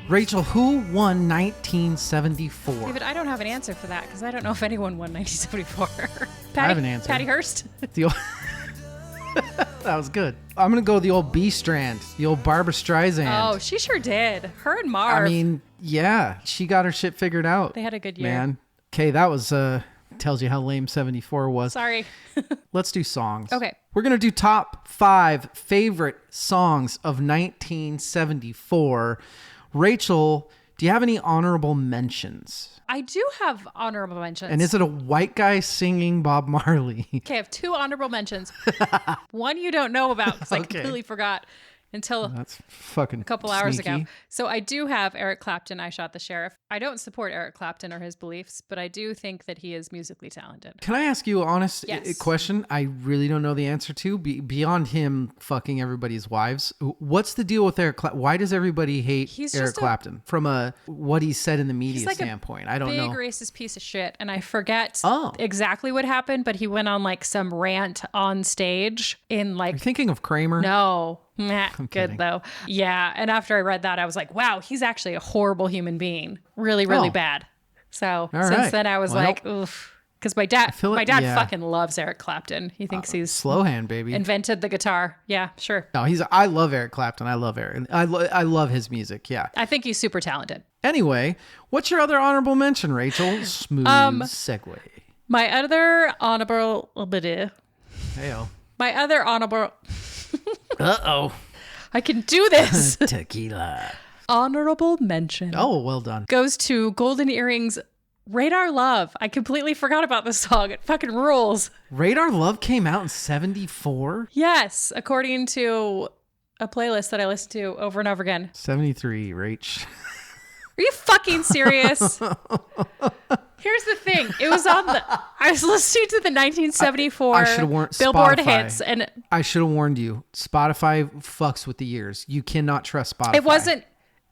Rachel, who won 1974? David, I don't have an answer for that because I don't know if anyone won 1974. I have an answer. Patty Hearst? That was good. I'm going to go the old B Strand, the old Barbra Streisand. Oh, she sure did. Her and Marv. I mean, yeah, she got her shit figured out. They had a good year. Man. Okay, that was, tells you how lame 74 was. Sorry. Let's do songs. Okay. We're going to do top 5 favorite songs of 1974. Rachel, do you have any honorable mentions? I do have honorable mentions. And is it a white guy singing Bob Marley? Okay, I have 2 honorable mentions. One you don't know about because I completely forgot until that's fucking a couple sneaky. hours ago. So I do have Eric Clapton, I Shot the Sheriff. I don't support Eric Clapton or his beliefs, but I do think that he is musically talented. Can I ask you an honest question I really don't know the answer to? Beyond him fucking everybody's wives, what's the deal with Eric Clapton? Why does everybody hate Eric Clapton? From what he said in the media standpoint, I don't know. Big racist piece of shit, and I forget exactly what happened, but he went on like some rant on stage in like... Are you thinking of Kramer? No. I'm good kidding. though. Yeah. And after I read that, I was like, wow, he's actually a horrible human being. Really, really bad. So since then I was like, oof. Because my dad fucking loves Eric Clapton. He thinks he's slow hand, baby. Invented the guitar. Yeah, sure. No, I love Eric Clapton. I love Eric. I love his music. Yeah. I think he's super talented. Anyway, what's your other honorable mention, Rachel? Smooth segue. My other honorable... Hey-o. My other honorable... Uh-oh. I can do this. Tequila. Honorable mention. Oh, well done. Goes to Golden Earrings, Radar Love. I completely forgot about this song. It fucking rules. Radar Love came out in 74? Yes, according to a playlist that I listen to over and over again. 73, Rach. Are you fucking serious? Here's the thing. It was on I was listening to the 1974 Billboard Spotify. hits, and I should have warned you. Spotify fucks with the years. You cannot trust Spotify.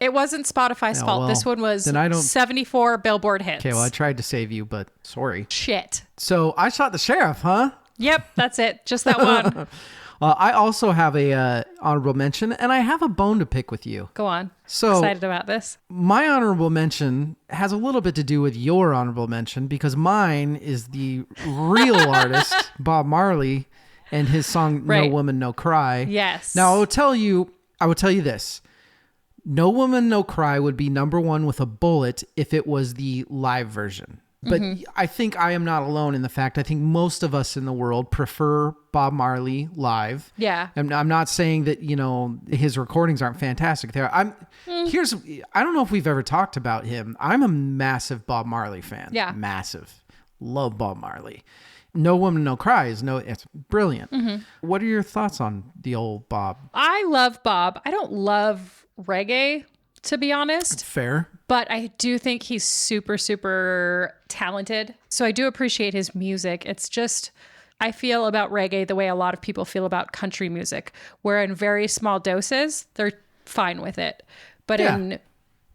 It wasn't Spotify's fault. Well, this one was 74 Billboard hits. Okay, well, I tried to save you, but sorry. Shit. So I Shot the Sheriff, huh? Yep, that's it. Just that one. I also have a honorable mention, and I have a bone to pick with you. Go on. So excited about this. My honorable mention has a little bit to do with your honorable mention because mine is the real artist, Bob Marley, and his song "No Woman, No Cry." Yes. Now I will tell you this: "No Woman, No Cry" would be number 1 with a bullet if it was the live version. But I think I am not alone in the fact I think most of us in the world prefer Bob Marley live. Yeah. I'm not saying that, his recordings aren't fantastic there. I don't know if we've ever talked about him. I'm a massive Bob Marley fan. Yeah. Massive. Love Bob Marley. No Woman, No Cry it's brilliant. What are your thoughts on the old Bob? I love Bob. I don't love reggae, to be honest. Fair. But I do think he's super, super talented. So I do appreciate his music. It's just, I feel about reggae the way a lot of people feel about country music, where in very small doses, they're fine with it. But in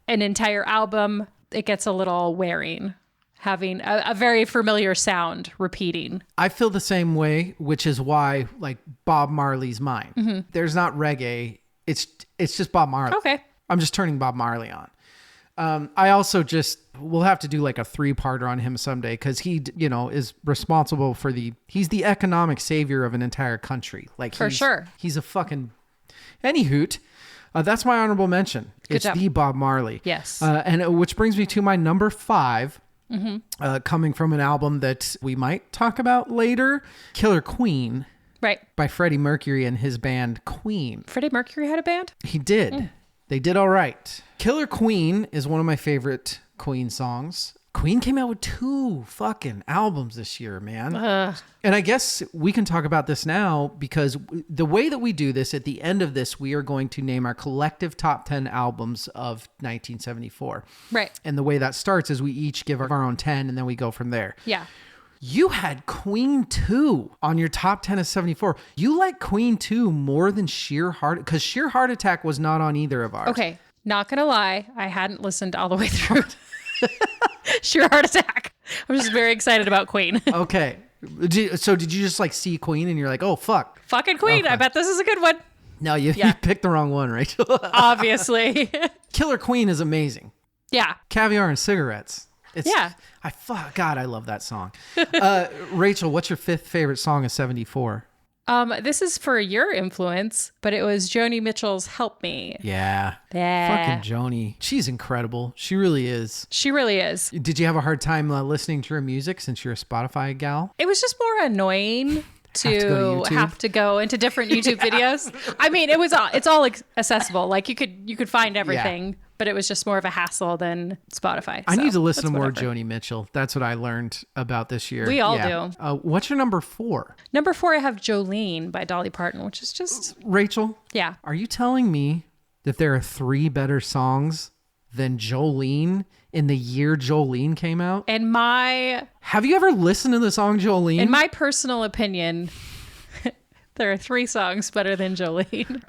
an entire album, it gets a little wearing, having a very familiar sound repeating. I feel the same way, which is why like Bob Marley's mine. Mm-hmm. There's not reggae. It's just Bob Marley. Okay. I'm just turning Bob Marley on. I also we'll have to do like a 3-parter on him someday because he, is responsible for he's the economic savior of an entire country. Like for sure. He's a fucking, any hoot. That's my honorable mention. It's the Bob Marley. Yes. And which brings me to my number 5, coming from an album that we might talk about later, Killer Queen. Right. By Freddie Mercury and his band Queen. Freddie Mercury had a band? He did. They did all right. Killer Queen is one of my favorite Queen songs. Queen came out with 2 fucking albums this year, man. And I guess we can talk about this now because the way that we do this, at the end of this, we are going to name our collective top 10 albums of 1974. Right. And the way that starts is we each give our own 10 and then we go from there. Yeah. You had Queen 2 on your top 10 of 74. You like Queen 2 more than Sheer Heart, because Sheer Heart Attack was not on either of ours. Okay. Not going to lie. I hadn't listened all the way through Sheer Heart Attack. I'm just very excited about Queen. Okay. So did you just like see Queen and you're like, oh, fuck. Fucking Queen. Okay. I bet this is a good one. No, you picked the wrong one, Rachel. Obviously. Killer Queen is amazing. Yeah. Caviar and Cigarettes. God, I love that song. Rachel, what's your 5th favorite song of 74? This is for your influence, but it was Joni Mitchell's Help Me. Yeah. Fucking Joni. She's incredible. She really is. She really is. Did you have a hard time listening to her music since you're a Spotify gal? It was just more annoying to have to go into different YouTube videos. I mean, it's all accessible. Like you could find everything, but it was just more of a hassle than Spotify. I need to listen to more Joni Mitchell. That's what I learned about this year. We all do. What's your number 4? Number 4, I have Jolene by Dolly Parton, which is just... Rachel? Yeah. Are you telling me that there are 3 better songs than Jolene in the year Jolene came out? Have you ever listened to the song Jolene? In my personal opinion, there are 3 songs better than Jolene.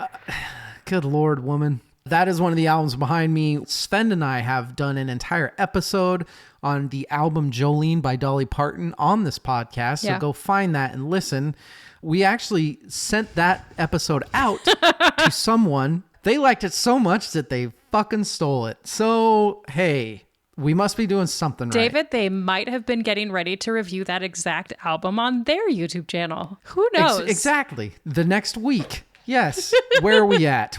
Good Lord, woman. That is one of the albums behind me. Sven and I have done an entire episode on the album Jolene by Dolly Parton on this podcast. So go find that and listen. We actually sent that episode out to someone. They liked it so much that they fucking stole it. So, hey, we must be doing something right. David, they might have been getting ready to review that exact album on their YouTube channel. Who knows? Exactly. The next week. Yes. Where are we at?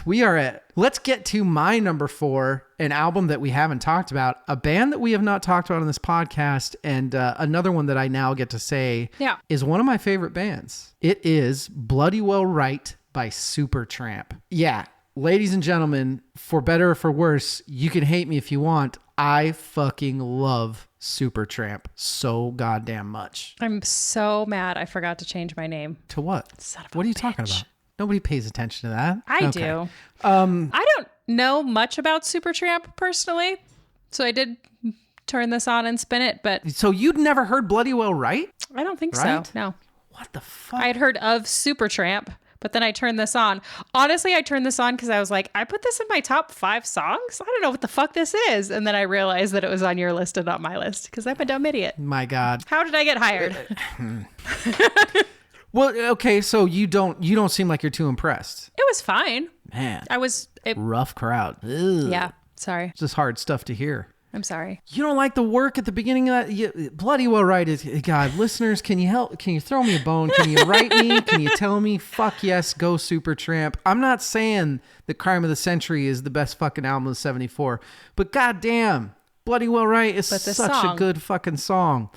Let's get to my number 4, an album that we haven't talked about, a band that we have not talked about on this podcast, and another one that I now get to say is one of my favorite bands. It is Bloody Well Right by Supertramp. Yeah. Ladies and gentlemen, for better or for worse, you can hate me if you want. I fucking love Supertramp so goddamn much. I'm so mad I forgot to change my name. To what? Son of a What are you bitch. talking about? Nobody pays attention to that. I do. I don't know much about Supertramp personally, so I did turn this on and spin it, but... So you'd never heard Bloody Well Right? I don't think so, no. What the fuck? I had heard of Supertramp, but then I turned this on. Honestly, I turned this on because I was like, I put this in my top 5 songs? I don't know what the fuck this is. And then I realized that it was on your list and not my list because I'm a dumb idiot. My God. How did I get hired? Well, okay, so you don't seem like you're too impressed. It was fine. Man. Rough crowd. Ugh. Yeah, sorry. It's just hard stuff to hear. I'm sorry. You don't like the work at the beginning of that? Bloody Well Right is, God, listeners, can you help? Can you throw me a bone? Can you write me? Can you tell me, fuck yes, go Supertramp? I'm not saying that Crime of the Century is the best fucking album of 74, but goddamn, Bloody Well Right is such a good fucking song.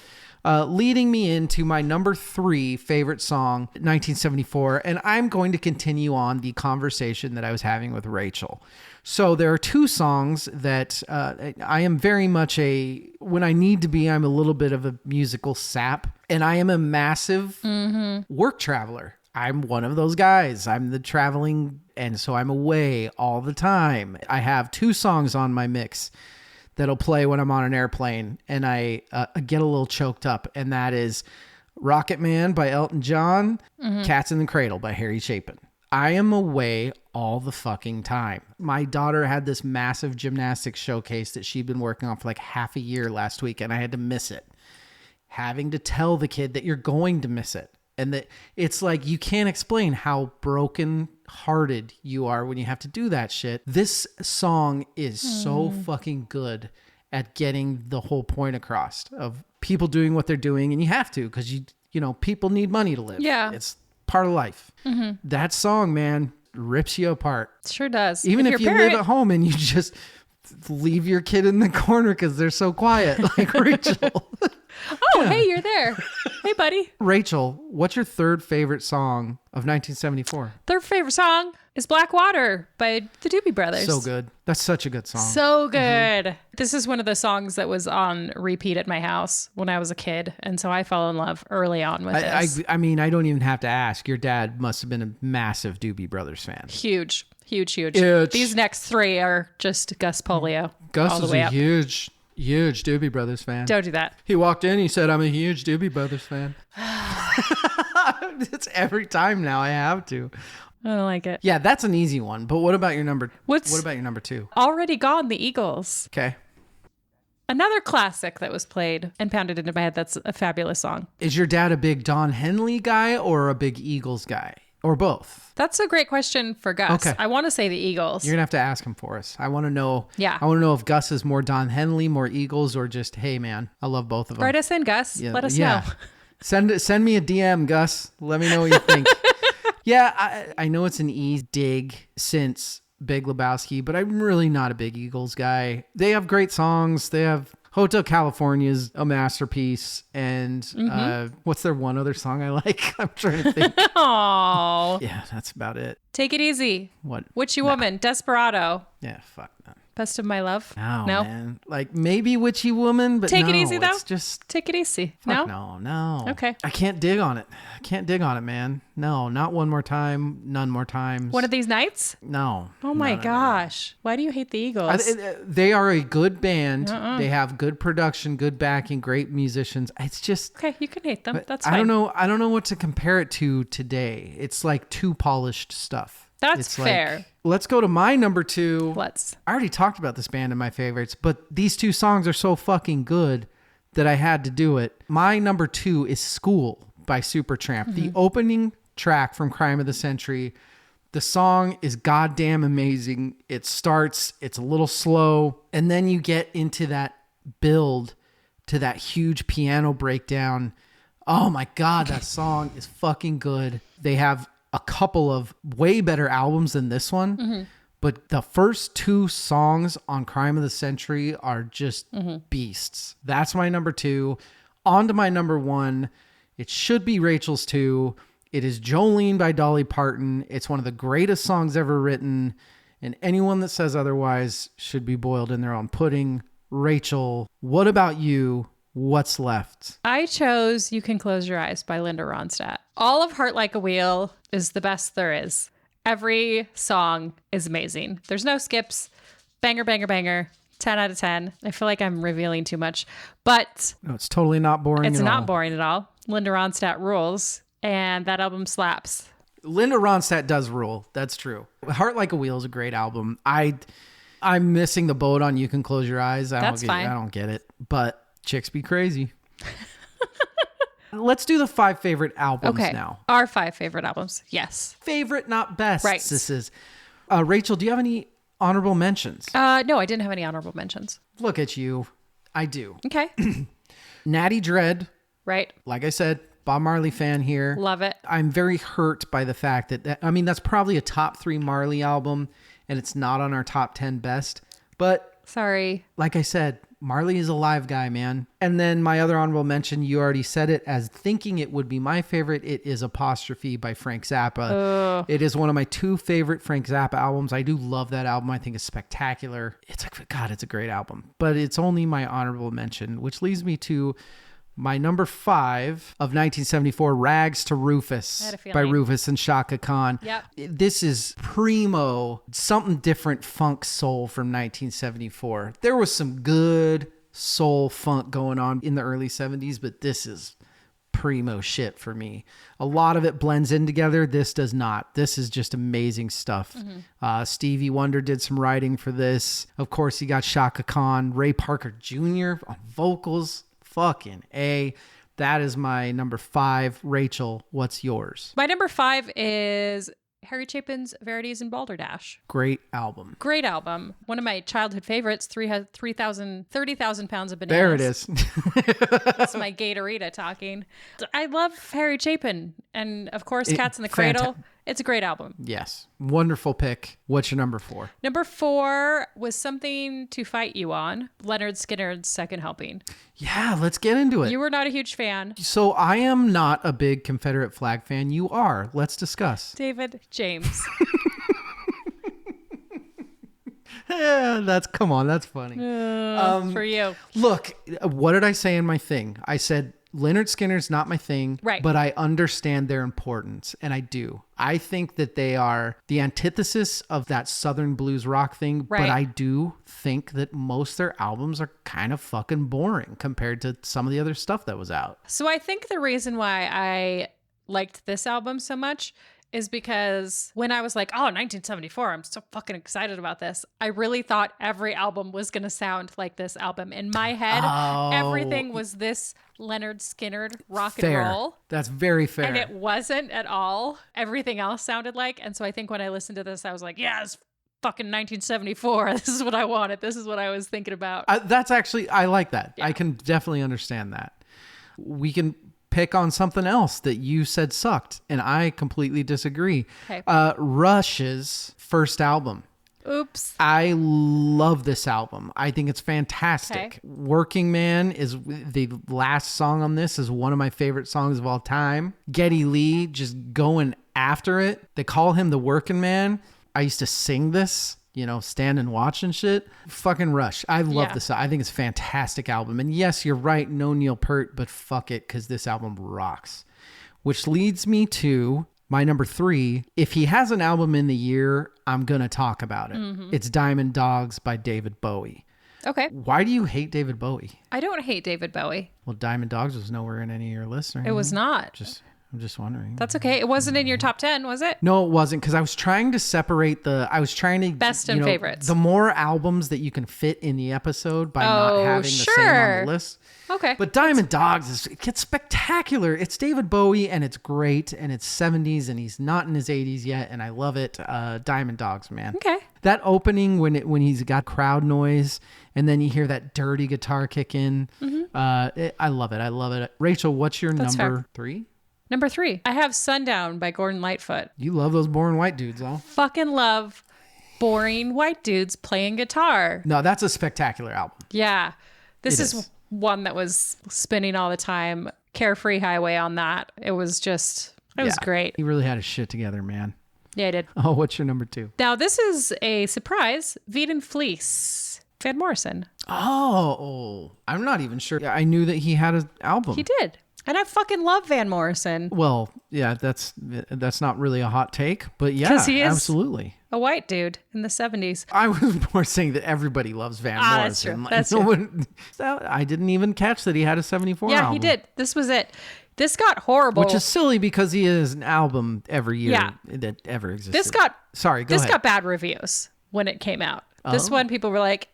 Leading me into my number 3 favorite song, 1974, and I'm going to continue on the conversation that I was having with Rachel. So there are 2 songs that I am very much when I need to be, I'm a little bit of a musical sap, and I am a massive work traveler. I'm one of those guys. I'm the traveling, and so I'm away all the time. I have 2 songs on my mix that'll play when I'm on an airplane and I get a little choked up. And that is Rocket Man by Elton John, Cats in the Cradle by Harry Chapin. I am away all the fucking time. My daughter had this massive gymnastics showcase that she'd been working on for like half a year last week, and I had to miss it. Having to tell the kid that you're going to miss it. And that it's like, you can't explain how broken hearted you are when you have to do that shit. This song is so fucking good at getting the whole point across of people doing what they're doing. And you have to, because you know, people need money to live. Yeah. It's part of life. That song, man, rips you apart. Sure does. Even if you live at home and you just leave your kid in the corner because they're so quiet, like Rachel. Oh, hey, you're there. Hey, buddy. Rachel, what's your third favorite song of 1974? Third favorite song is Black Water by the Doobie Brothers. So good. That's such a good song. So good. This is one of the songs that was on repeat at my house when I was a kid. And so I fell in love early on with this. I mean, I don't even have to ask. Your dad must have been a massive Doobie Brothers fan. Huge. These next three are just Gus Polio. Gus all the is way a up. huge Doobie Brothers fan. Don't do that. He walked in, he said, I'm a huge Doobie Brothers fan. It's every time now I have to. I don't like it. Yeah, that's an easy one. But what about your number? What about your number two? Already Gone, the Eagles. Okay. Another classic that was played and pounded into my head. That's a fabulous song. Is your dad a big Don Henley guy or a big Eagles guy? Or both? That's a great question for Gus. Okay. I want to say the Eagles. You're going to have to ask him for us. I want to know. Yeah. I want to know if Gus is more Don Henley, more Eagles, or just, hey, man, I love both of them. Write us in, Gus. Yeah, Let us know. Send me a DM, Gus. Let me know what you think. Yeah, I know it's an easy dig since Big Lebowski, but I'm really not a big Eagles guy. They have great songs. They have Hotel California is a masterpiece. And what's their one other song I like? I'm trying to think. Aww. Yeah, that's about it. Take It Easy. What? Witchy Woman. Desperado. Yeah, fuck no. Best of My Love. No, No? man. Like maybe Witchy Woman, but Take no, It Easy, though? It's just... Take It Easy. Fuck No? no. Okay. I can't dig on it, man. No, not one more time. None more times. One of These Nights? No. Oh my gosh. Why do you hate the Eagles? They are a good band. They have good production, good backing, great musicians. It's just... Okay, you can hate them. That's fine. I don't know what to compare it to today. It's like too polished stuff. That's It's fair. Like, let's go to my number two. Let's. I already talked about this band in my favorites, but these two songs are so fucking good that I had to do it. My number two is School by Supertramp. The opening track from Crime of the Century. The song is goddamn amazing. It starts, it's a little slow, and then you get into that build to that huge piano breakdown. Oh my God, that song is fucking good. They have a couple of way better albums than this one, but the first two songs on Crime of the Century are just beasts. That's my number two. On to my number one. It should be Rachel's too. It is Jolene by Dolly Parton. It's one of the greatest songs ever written, and anyone that says otherwise should be boiled in their own pudding. Rachel, what about you? What's left? I chose You Can Close Your Eyes by Linda Ronstadt. All of Heart Like a Wheel is the best there is. Every song is amazing. There's no skips. Banger, banger, banger. 10 out of 10. I feel like I'm revealing too much, but No, it's totally not boring. it's at not all. boring at all. Linda Ronstadt rules, and that album slaps. Linda Ronstadt does rule. That's true. Heart Like a Wheel is a great album. I'm missing the boat on You Can Close Your Eyes. That's fine. I don't get it, but chicks be crazy. Let's do the 5 favorite albums now. Our 5 favorite albums. Yes. Favorite, not best. Right. This is Rachel, do you have any honorable mentions? No, I didn't have any honorable mentions. Look at you. I do. Okay. Natty Dread. Right. Like I said, Bob Marley fan here. Love it. I'm very hurt by the fact that I mean, that's probably a top 3 Marley album, and it's not on our top 10 best. But Sorry. like I said, Marley is a live guy, man. And then my other honorable mention, you already said it as thinking it would be my favorite. It is Apostrophe by Frank Zappa. It is one of my 2 favorite Frank Zappa albums. I do love that album. I think it's spectacular. It's a great album. But it's only my honorable mention, which leads me to my number 5 of 1974, Rags to Rufus I had a feeling. by Rufus and Shaka Khan. Yep. This is primo, something different funk soul from 1974. There was some good soul funk going on in the early 70s, but this is primo shit for me. A lot of it blends in together. This does not. This is just amazing stuff. Stevie Wonder did some writing for this. Of course, you got Shaka Khan, Ray Parker Jr. on vocals. Fucking A. That is my number 5. Rachel, what's yours? My number 5 is Harry Chapin's Verities and Balderdash. Great album. Great album. One of my childhood favorites, 30,000 pounds of bananas. There it is. That's my Gatorita talking. I love Harry Chapin. And of course, Cats in the Cradle. It's a great album. Yes. Wonderful pick. What's your number 4? Number 4 was Something to Fight You On, Leonard Skinner's Second Helping. Yeah, let's get into it. You were not a huge fan. So I am not a big Confederate flag fan. You are. Let's discuss. David James. Yeah, that's funny. For you. Look, what did I say in my thing? I said Leonard Skinner's not my thing, right? But I understand their importance, and I do. I think that they are the antithesis of that Southern blues rock thing, right. But I do think that most of their albums are kind of fucking boring compared to some of the other stuff that was out. So I think the reason why I liked this album so much is because when I was like, oh, 1974, I'm so fucking excited about this. I really thought every album was going to sound like this album. In my head, everything was this Leonard Skinner rock and roll. That's very fair. And it wasn't at all. Everything else sounded like. And so I think when I listened to this, I was like, yeah, it's fucking 1974. This is what I wanted. This is what I was thinking about. That's actually, I like that. Yeah. I can definitely understand that. We can pick on something else that you said sucked, and I completely disagree. Okay. Rush's first album. Oops. I love this album. I think it's fantastic. Okay. Working Man is the last song on this, is one of my favorite songs of all time. Geddy Lee just going after it. They call him the Working Man. I used to sing this, stand and watch and shit. Fucking Rush. I love this. I think it's a fantastic album. And yes, you're right. No Neil Peart, but fuck it, because this album rocks. Which leads me to my number 3. If he has an album in the year, I'm going to talk about it. Mm-hmm. It's Diamond Dogs by David Bowie. Okay. Why do you hate David Bowie? I don't hate David Bowie. Well, Diamond Dogs was nowhere in any of your lists. It was not. I'm just wondering. That's okay. It wasn't in your top 10, was it? No, it wasn't, because I was trying to separate best and favorites. The more albums that you can fit in the episode by not having the same on the list. Okay. But Diamond Dogs, it gets spectacular. It's David Bowie, and it's great, and it's 70s, and he's not in his 80s yet, and I love it. Diamond Dogs, man. Okay. That opening when he's got crowd noise, and then you hear that dirty guitar kick in. Mm-hmm. I love it. I love it. Rachel, what's your number 3? Number 3, I have Sundown by Gordon Lightfoot. You love those boring white dudes, huh? Fucking love boring white dudes playing guitar. No, that's a spectacular album. Yeah. This is one that was spinning all the time. Carefree Highway on that. It was great. He really had his shit together, man. Yeah, he did. Oh, what's your number 2? Now, this is a surprise. Veed and Fleece, Van Morrison. Oh, I'm not even sure. I knew that he had an album. He did. And I fucking love Van Morrison. Well, yeah, that's not really a hot take, but yeah, he is absolutely a white dude in the 70s. I was more saying that everybody loves Van Morrison. That's true. I didn't even catch that he had a 74 album. Yeah, he did. This was it. This got horrible. Which is silly, because he has an album every year that ever existed. This got bad reviews when it came out. This one, people were like,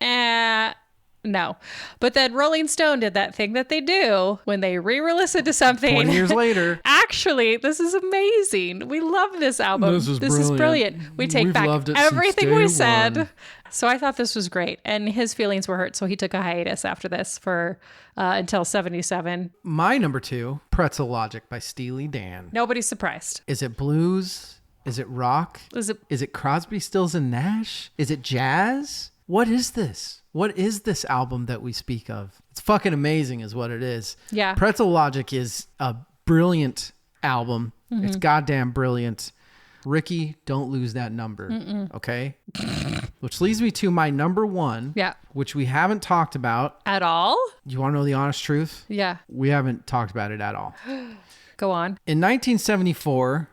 no. But then Rolling Stone did that thing that they do when they re-release it to something. 20 years later. Actually, this is amazing. We love this album. This is brilliant. We take back everything we said. So I thought this was great. And his feelings were hurt, so he took a hiatus after this for until 77. My number 2, Pretzel Logic by Steely Dan. Nobody's surprised. Is it blues? Is it rock? Is it Crosby, Stills, and Nash? Is it jazz? What is this? What is this album that we speak of? It's fucking amazing is what it is. Yeah. Pretzel Logic is a brilliant album. Mm-hmm. It's goddamn brilliant. Ricky, don't lose that number. Mm-mm. Okay? Which leads me to my number 1. Yeah. Which we haven't talked about. At all? You want to know the honest truth? Yeah. We haven't talked about it at all. Go on. In 1974,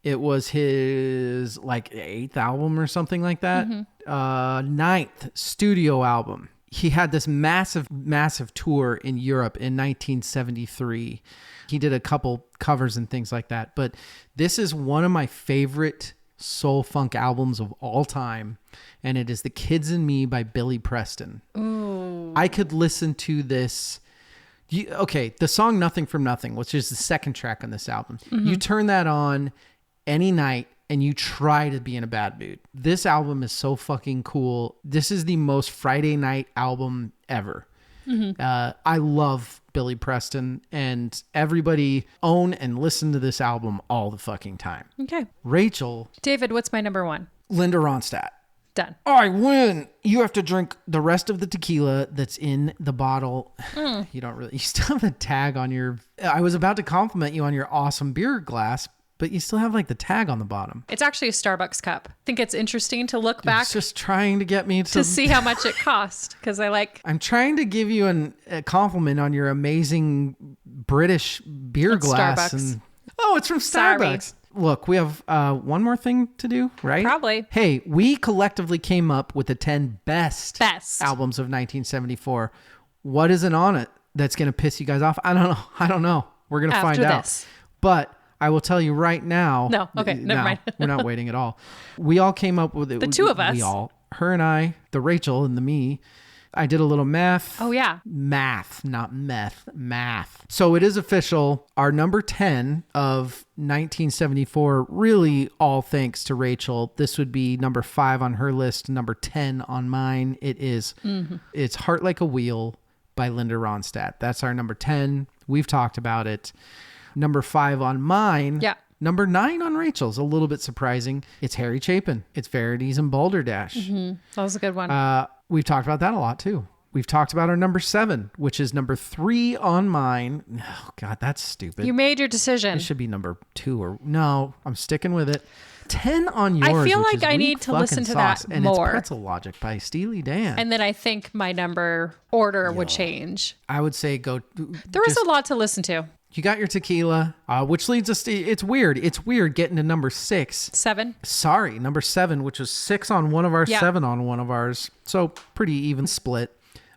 it was his 8th album or something like that. Mm-hmm. 9th studio album. he had this massive tour in Europe in 1973. He did a couple covers and things like that. But this is one of my favorite soul funk albums of all time. And it is The Kids and Me by Billy Preston. Ooh. I could listen to this. The song Nothing from Nothing, which is the second track on this album. You turn that on any night and you try to be in a bad mood. This album is so fucking cool. This is the most Friday night album ever. I love Billy Preston, and everybody own and listen to this album all the fucking time. Okay. Rachel. David, what's my number one? Linda Ronstadt. Done. I win. You have to drink the rest of the tequila that's in the bottle. You still have a tag on your, I was about to compliment you on your awesome beer glass, but you still have like the tag on the bottom. It's actually a Starbucks cup. I think it's interesting to look back. It's just trying to get me to see how much it cost, because I'm trying to give you a compliment on your amazing British beer glass. Starbucks. It's from Starbucks. Sorry. Look, we have one more thing to do, right? Probably. Hey, we collectively came up with the 10 best albums of 1974. What isn't on it that's going to piss you guys off? I don't know. We're going to find out. But I will tell you right now. No. Okay. Never mind. We're not waiting at all. We all came up with it. The two of us. Her and I, the Rachel and the me. I did a little math. Oh, yeah. Math, not meth. Math. So it is official. Our number 10 of 1974, really all thanks to Rachel. This would be number 5 on her list, number 10 on mine. It is. It's Heart Like a Wheel by Linda Ronstadt. That's our number 10. We've talked about it. Number 5 on mine. Yeah. Number 9 on Rachel's. A little bit surprising. It's Harry Chapin. It's Verities and Balderdash. That was a good one. We've talked about that a lot too. We've talked about our number 7, which is number 3 on mine. Oh God, that's stupid. You made your decision. It should be number 2 or no, I'm sticking with it. 10 on yours. I feel like I need to listen to that and more. It's Pretzel Logic by Steely Dan. And then I think my number order would change. I would say go. There was a lot to listen to. You got your tequila, which leads us to, it's weird. It's weird getting to number 6. 7. Sorry, number 7, which was 6 on one of ours, 7 on one of ours. So pretty even split.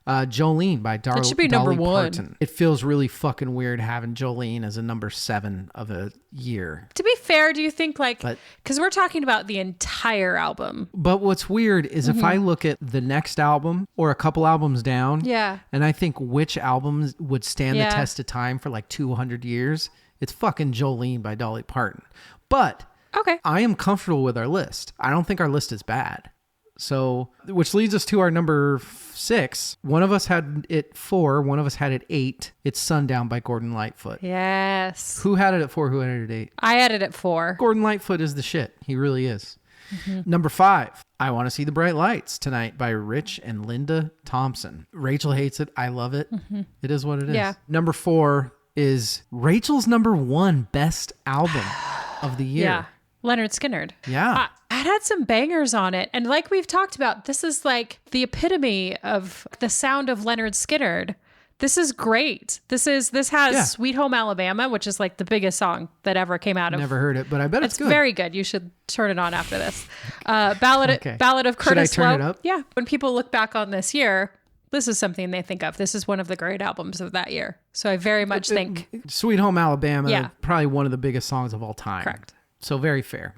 Jolene by Dolly Parton. It should be number 1. It feels really fucking weird having Jolene as a number 7 of a year. To be fair, do you think because we're talking about the entire album. But what's weird is if I look at the next album or a couple albums down, and I think which albums would stand the test of time for like 200 years, it's fucking Jolene by Dolly Parton. But I am comfortable with our list. I don't think our list is bad. So, which leads us to our number 6. One of us had it 4. One of us had it 8. It's Sundown by Gordon Lightfoot. Yes. Who had it at 4? Who had it at 8? I had it at 4. Gordon Lightfoot is the shit. He really is. Number 5. I Want to See the Bright Lights Tonight by Rich and Linda Thompson. Rachel hates it. I love it. It is what it is. Yeah. Number 4 is Rachel's number 1 best album of the year. Yeah. Leonard Skinner. Yeah. It had some bangers on it. And like we've talked about, this is like the epitome of the sound of Leonard Skinner. This is great. This has Sweet Home Alabama, which is like the biggest song that ever came out of. Never heard it, but I bet it's good. It's very good. You should turn it on after this. Ballad of Curtis Should I turn Lowe. it up? Yeah. When people look back on this year, this is something they think of. This is one of the great albums of that year. So I very much think Sweet Home Alabama, probably one of the biggest songs of all time. Correct. So very fair.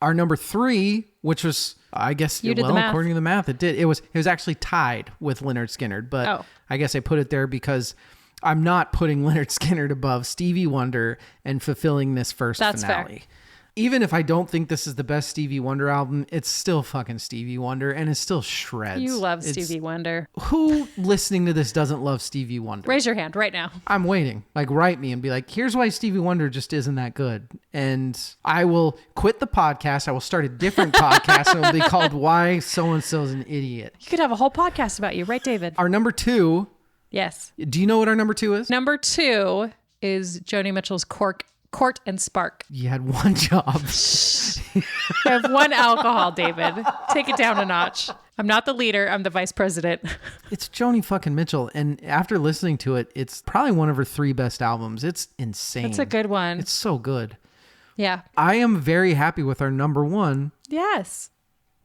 Our number 3, which was, I guess, according to the math, it did. It was actually tied with Lynyrd Skynyrd, but I guess I put it there because I'm not putting Lynyrd Skynyrd above Stevie Wonder and fulfilling this first finale. Fair. Even if I don't think this is the best Stevie Wonder album, it's still fucking Stevie Wonder and it still shreds. You love Stevie Wonder. Who listening to this doesn't love Stevie Wonder? Raise your hand right now. I'm waiting. Write me and be like, here's why Stevie Wonder just isn't that good. And I will quit the podcast. I will start a different podcast and it will be called Why So-and-So's an Idiot. You could have a whole podcast about you, right, David? Our number 2. Yes. Do you know what our number 2 is? Number 2 is Joni Mitchell's Court and Spark. You had one job. I have one alcohol, David. Take it down a notch. I'm not the leader. I'm the vice president. It's Joni fucking Mitchell. And after listening to it, it's probably one of her 3 best albums. It's insane. It's a good one. It's so good. Yeah. I am very happy with our number 1. Yes.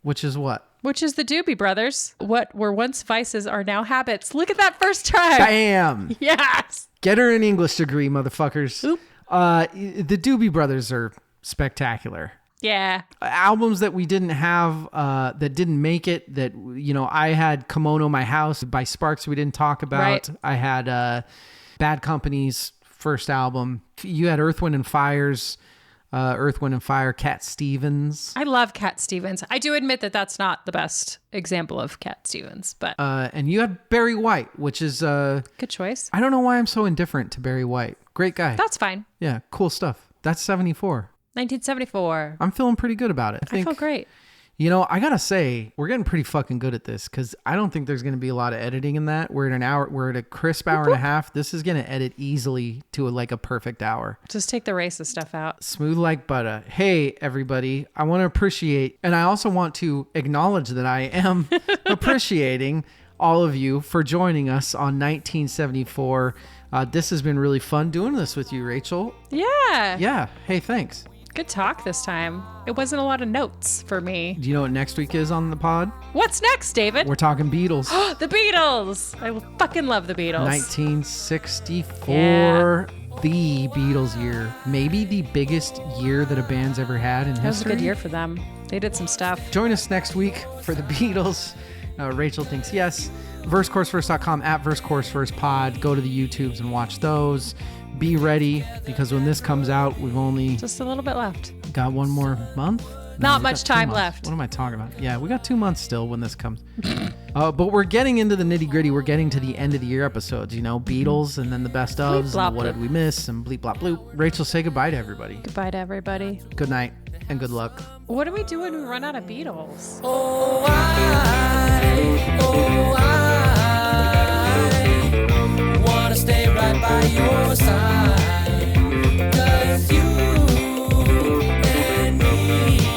Which is what? Which is the Doobie Brothers. What were once vices are now habits. Look at that first try. Bam. Yes. Get her an English degree, motherfuckers. Oop. The Doobie Brothers are spectacular. Yeah. Albums that we didn't have, that didn't make it, that, you know, I had Kimono My House by Sparks we didn't talk about. Right. I had Bad Company's first album. You had Earth, Wind & Fire's Earth, Wind & Fire, Cat Stevens. I love Cat Stevens. I do admit that that's not the best example of Cat Stevens, but... and you had Barry White, which is... good choice. I don't know why I'm so indifferent to Barry White. Great guy. That's fine. Yeah, cool stuff. That's 74. 1974. I'm feeling pretty good about it. I feel great. You know, I gotta say, we're getting pretty fucking good at this because I don't think there's gonna be a lot of editing in that. We're at an hour. We're at a crisp hour and a half. This is gonna edit easily to a perfect hour. Just take the racist stuff out. Smooth like butter. Hey, everybody. I want to appreciate, and I also want to acknowledge that I am appreciating all of you for joining us on 1974. This has been really fun doing this with you, Rachel. Yeah. Yeah. Hey, thanks. Good talk this time. It wasn't a lot of notes for me. Do you know what next week is on the pod? What's next, David? We're talking Beatles. The Beatles. I fucking love the Beatles. 1964, the Beatles year. Maybe the biggest year that a band's ever had in history. That was a good year for them. They did some stuff. Join us next week for the Beatles. Rachel thinks yes. VerseCourseFirst.com at VerseCourseFirstPod. Go to the YouTubes and watch those. Be ready, because when this comes out, we've only just a little bit left. Got one more month? Not much time left. What am I talking about? Yeah, we got 2 months still when this comes. But we're getting into the nitty gritty. We're getting to the end of the year episodes, you know, Beatles and then the best ofs and what did we miss and bleep blop bloop. Rachel, say goodbye to everybody. Goodbye to everybody. Good night and good luck. What do we do when we run out of Beatles? I wanna stay right by your side, 'cause you and me,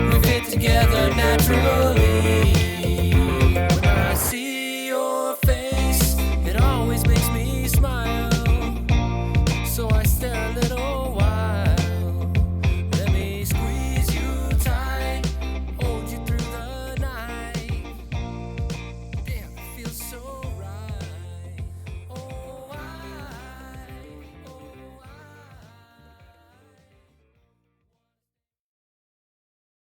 we fit together naturally.